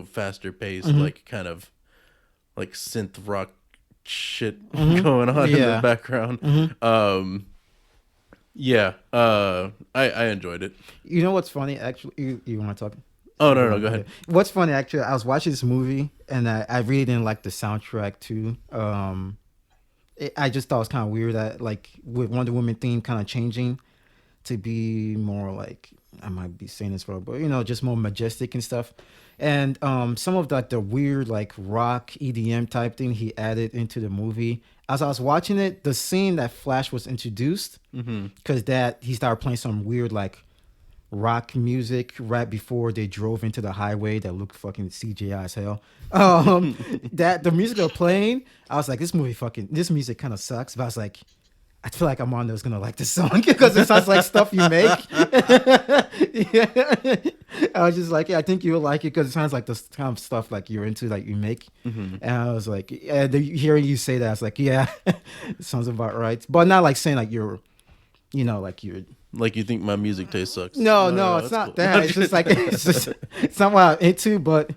faster paced, like kind of like synth rock shit going on in the background. I enjoyed it. You know what's funny? Actually, you want to talk? Oh, no, go ahead. What's funny, actually, I was watching this movie, and I really didn't like the soundtrack, too. I just thought it was kind of weird that, like, with Wonder Woman theme kind of changing to be more, like, I might be saying this wrong, but, just more majestic and stuff. And some of the weird, like, rock EDM type thing he added into the movie. As I was watching it, the scene that Flash was introduced, because he started playing some weird, like, rock music right before they drove into the highway that looked fucking CGI as hell. That the music they were playing, I was like, this music kind of sucks. But I was like, I feel like Armando's gonna like this song because it sounds like stuff you make. I was just like, I think you'll like it because it sounds like the kind of stuff like you're into, like you make. And I was like, hearing you say that, I was like, yeah, it sounds about right. But not like saying like you're, like you're. Like you think my music taste sucks? No, it's not cool. That. It's just like it's not what I'm into, but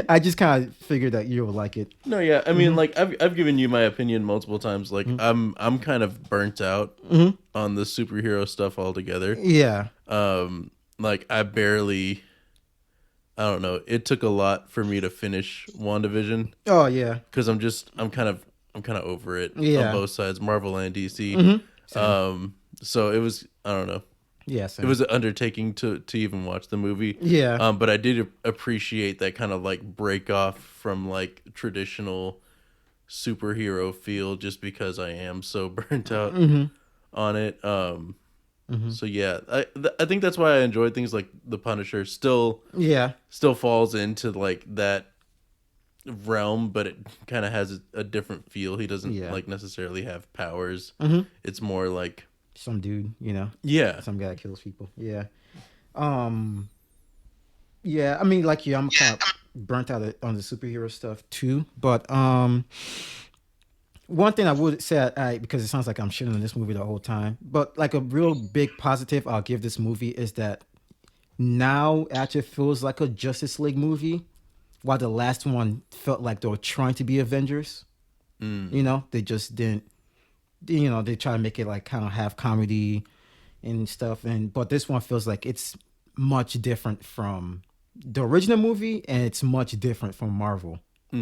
I just kind of figured that you would like it. No, yeah, I mean, like I've given you my opinion multiple times. Like I'm kind of burnt out on the superhero stuff altogether. Yeah. Like I barely I don't know. It took a lot for me to finish WandaVision Oh yeah, because I'm kind of over it on yeah. both sides, Marvel and DC. Same. So it was, I don't know. Yeah, It same. was an undertaking to even watch the movie. Yeah. But I did appreciate that kind of like break off from like traditional superhero feel just because I am so burnt out on it. So yeah, I think that's why I enjoyed things like The Punisher. Yeah. Still falls into like that realm, but it kind of has a different feel. He doesn't Yeah. like necessarily have powers. It's more like Some dude, yeah, some guy that kills people. Yeah. Um. Yeah. I mean, like you, I'm kind of burnt out on the superhero stuff too. But one thing I would say, because it sounds like I'm shitting on this movie the whole time, but like a real big positive I'll give this movie is that now it actually feels like a Justice League movie, while the last one felt like they were trying to be Avengers. They just didn't. They try to make it like kind of half comedy and stuff, but this one feels like it's much different from the original movie, and it's much different from Marvel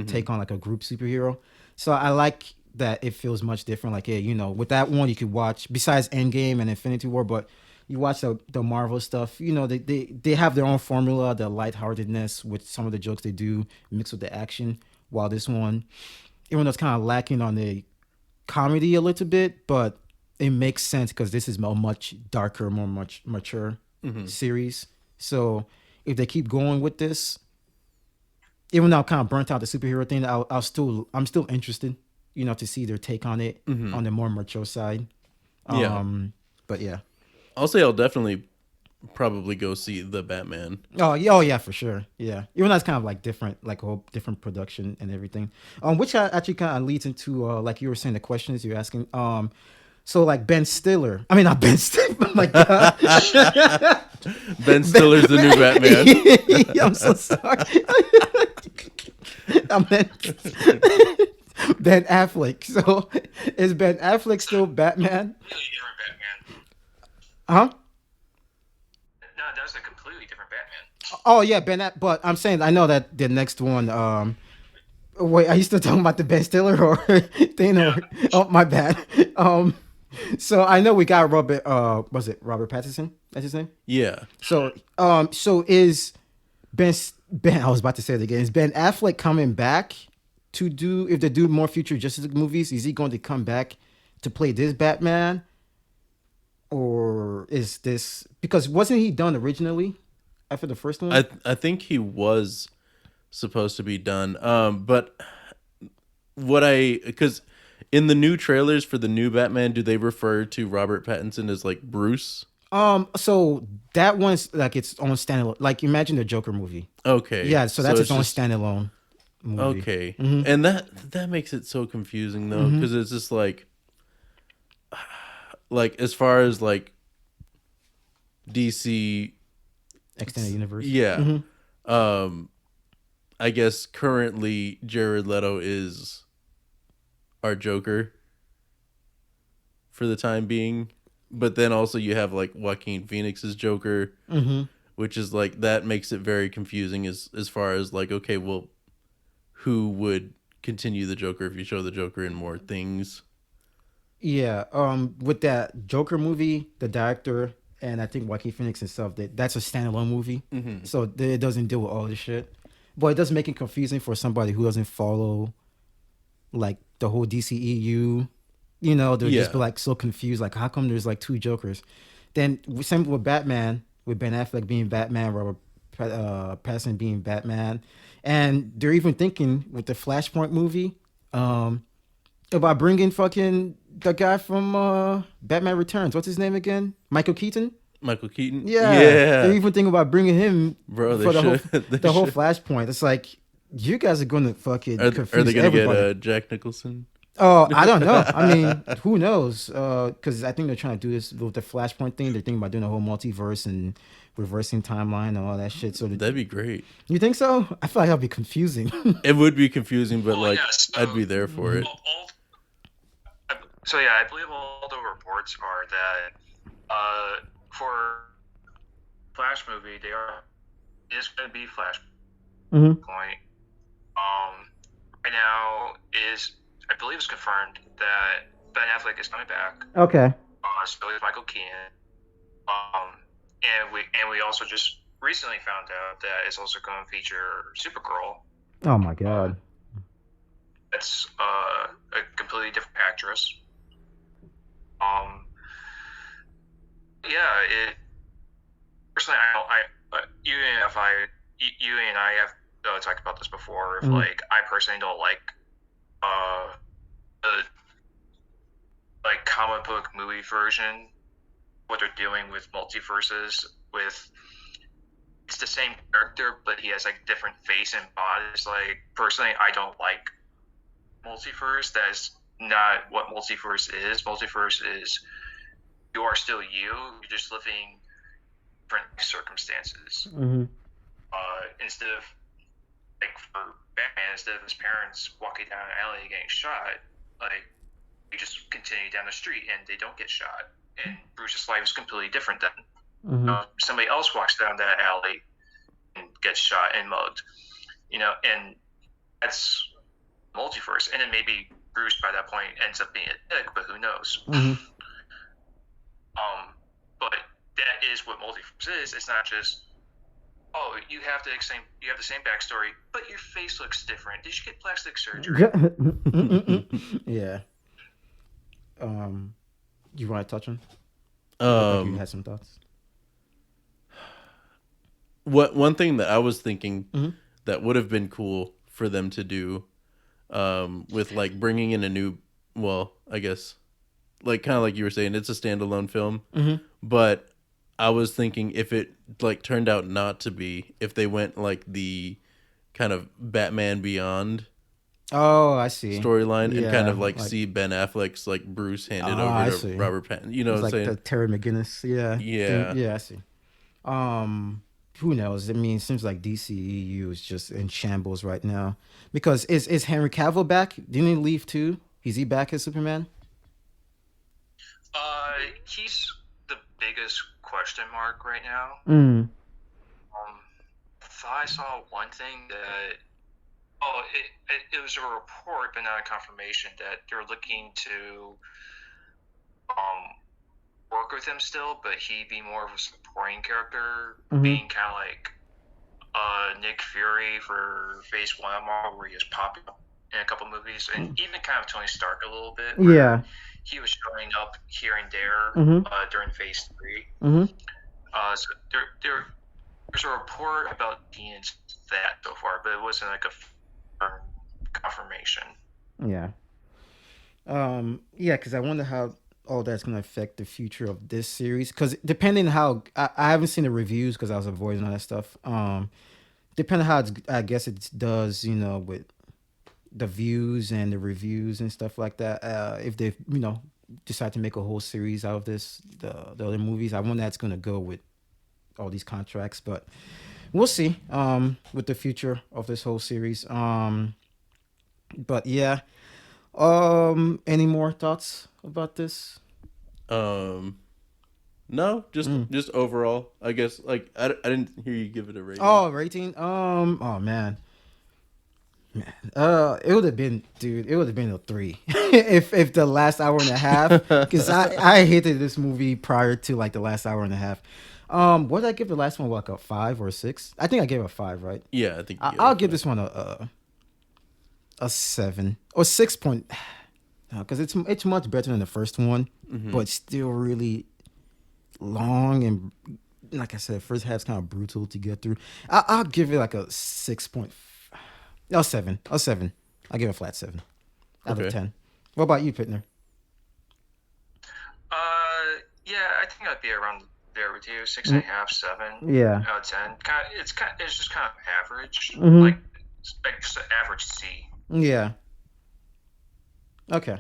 take on like a group superhero. So I like that it feels much different. Like, yeah, with that one you could watch besides Endgame and Infinity War, but you watch the Marvel stuff. They have their own formula, the lightheartedness with some of the jokes they do mixed with the action. While this one, even though it's kind of lacking on the comedy a little bit, but it makes sense because this is a much darker, more much mature series. So if they keep going with this, even though I'm kind of burnt out the superhero thing, I'm still interested, to see their take on it on the more mature side. yeah. But yeah. I'll say I'll definitely probably go see the Batman. Oh yeah, for sure. Yeah, even though it's kind of like different, like a whole different production and everything. Which actually kind of leads into like you were saying the questions you're asking. So like Ben Stiller. I mean not Ben Stiller. Oh my god. Ben Stiller's the new Batman. I'm so sorry. I meant Ben Affleck. So is Ben Affleck still Batman? Completely different Batman. Huh? No, that's a completely different Batman. Oh yeah, but I'm saying I know that the next one. Wait, are you still talking about the Ben Stiller or thing? Yeah. Oh, my bad. So I know we got Robert. Was it Robert Pattinson? That's his name. Yeah. So is Ben? I was about to say it again. Is Ben Affleck coming back to do? If they do more future Justice League movies, is he going to come back to play this Batman? Or is this because wasn't he done originally after the first one? I think he was supposed to be done. But because in the new trailers for the new Batman, do they refer to Robert Pattinson as like Bruce? So that one's like its own standalone. Like imagine the Joker movie. Okay. Yeah, so that's its own just standalone movie. okay. And that makes it so confusing though, because it's just like as far as like DC Extended universe. yeah. I guess currently Jared Leto is our Joker for the time being, but then also you have like Joaquin Phoenix's Joker, which is like that makes it very confusing as far as like, okay, well, who would continue the Joker if you show the Joker in more things? Yeah. With that Joker movie, the director and I think Joaquin Phoenix himself, that's a standalone movie, so it doesn't deal with all this shit. But it does make it confusing for somebody who doesn't follow like the whole DCEU. They'll just be like so confused, like how come there's like two Jokers? Then same with Batman, with Ben Affleck being Batman, Robert Pattinson being Batman, and they're even thinking with the Flashpoint movie about bringing fucking the guy from Batman Returns. What's his name again? Michael Keaton. Michael Keaton. Yeah. They're even thinking about bringing him Bro, for they the whole should. Flashpoint. It's like you guys are going to fucking confuse Are they gonna everybody. get Jack Nicholson? Oh, I don't know. I mean, who knows? Because I think they're trying to do this with the Flashpoint thing. They're thinking about doing a whole multiverse and reversing timeline and all that shit. So That'd be great. you think so? I feel like that'd be confusing. It would be confusing, but Well, like yeah, so- I'd be there for it. So yeah, I believe all the reports are that for Flash movie they is going to be Flashpoint. Mm-hmm. Right now is, I believe it's confirmed that Ben Affleck is coming back. Okay. So is Michael Keaton. And we also just recently found out that it's also going to feature Supergirl. Oh my God. That's a completely different actress. Yeah, it personally, you and I have talked about this before. If like I personally don't like the like comic book movie version, what they're doing with multiverses, with it's the same character but he has like different face and body. It's like personally, I don't like multiverse. That's not what multiverse is. Multiverse is you are still you. You're just living different circumstances. Instead of like for Batman, instead of his parents walking down an alley getting shot, like you just continue down the street and they don't get shot. And Bruce's life is completely different then. Somebody else walks down that alley and gets shot and mugged. And that's multiverse. And then maybe Bruce by that point ends up being a dick, but who knows? But that is what multiverse is. It's not just you have the same backstory, but your face looks different. Did you get plastic surgery? Yeah. You want to touch on? Like you had some thoughts. One thing that I was thinking that would have been cool for them to do, with like bringing in a new, well, I guess, like kind of like you were saying, it's a standalone film, but I was thinking if it like turned out not to be, if they went like the kind of Batman Beyond. Oh, I see. Storyline and kind of like see Ben Affleck's like Bruce handed over to Robert Pattinson. You know what I'm saying? Like the Terry McGinnis. Yeah. Yeah, I see. Who knows? I mean, it seems like DCEU is just in shambles right now. Because is Henry Cavill back? Didn't he leave too? Is he back as Superman? He's the biggest question mark right now. I thought I saw one thing that it was a report but not a confirmation that they're looking to work with him still, but he be more of a supporting character, being kind of like Nick Fury for Phase 1 of Marvel, where he was popping up in a couple movies, and even kind of Tony Stark a little bit. Yeah. He was showing up here and there during Phase 3. So there's a report about that so far, but it wasn't like a firm confirmation. Yeah. Yeah, because I wonder how all that's going to affect the future of this series. Because depending how I haven't seen the reviews because I was avoiding all that stuff. Depending how I guess it does, with the views and the reviews and stuff like that. If they, decide to make a whole series out of this, the other movies, I wonder that's going to go with all these contracts. But we'll see. With the future of this whole series. But yeah. Any more thoughts about this? No, just overall. I guess like I didn't hear you give it a rating. Oh, rating. Oh man. It would have been, dude. It would have been a 3 if the last hour and a half, because I hated this movie prior to like the last hour and a half. What did I give the last one? Like a 5 or a 6? I think I gave it a 5, right? Yeah, I think I'll give this one a 7 or 6 point, because it's much better than the first one, but still really long, and like I said, first half's kind of brutal to get through. I'll give it like a 6.5. No, 7. A 7. I'll give it a flat 7 out of 10. What about you, Pitner? Yeah, I think I'd be around there with you. 6.5, 7. Yeah. Out of 10. It's just kind of average, like just an average C. Yeah. Okay.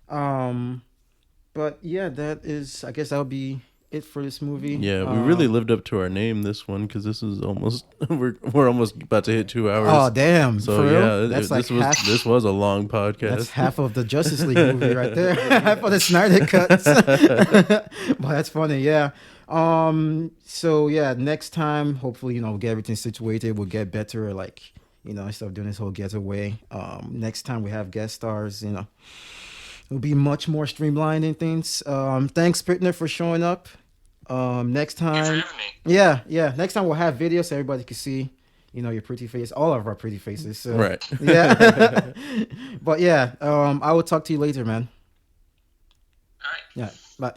But yeah, that is. I guess that'll be it for this movie. Yeah, we really lived up to our name this one because this is almost we're almost about to hit 2 hours. Oh damn! So for real? yeah, That's like this was a long podcast. That's half of the Justice League movie right there. Half of the Snyder cuts. But that's funny, yeah. So yeah, next time, hopefully, we'll get everything situated. We'll get better, like, instead of doing this whole getaway. Next time we have guest stars, it'll be much more streamlined and things. Thanks, Pitner, for showing up. Next time, yeah. Next time we'll have videos so everybody can see, your pretty face, all of our pretty faces. So, right. Yeah. But yeah, I will talk to you later, man. All right. Yeah. Bye.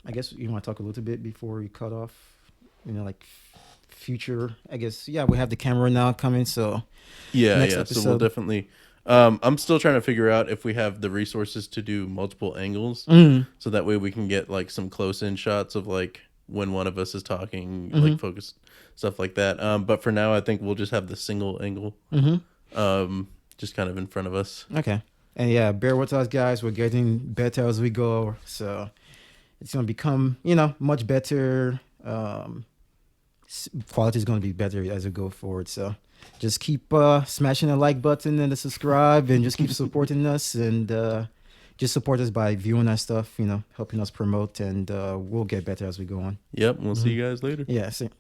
I guess you want to talk a little bit before we cut off, like future. I guess we have the camera now coming, so next episode. So we'll definitely. I'm still trying to figure out if we have the resources to do multiple angles, so that way we can get like some close-in shots of like when one of us is talking, like focus stuff like that. But for now, I think we'll just have the single angle, just kind of in front of us. Okay, and bear with us, guys. We're getting better as we go, so it's gonna become much better. Quality is gonna be better as we go forward. So just keep smashing the like button and the subscribe, and just keep supporting us, and just support us by viewing our stuff, helping us promote, and we'll get better as we go on. Yep, we'll see you guys later. Yeah, see.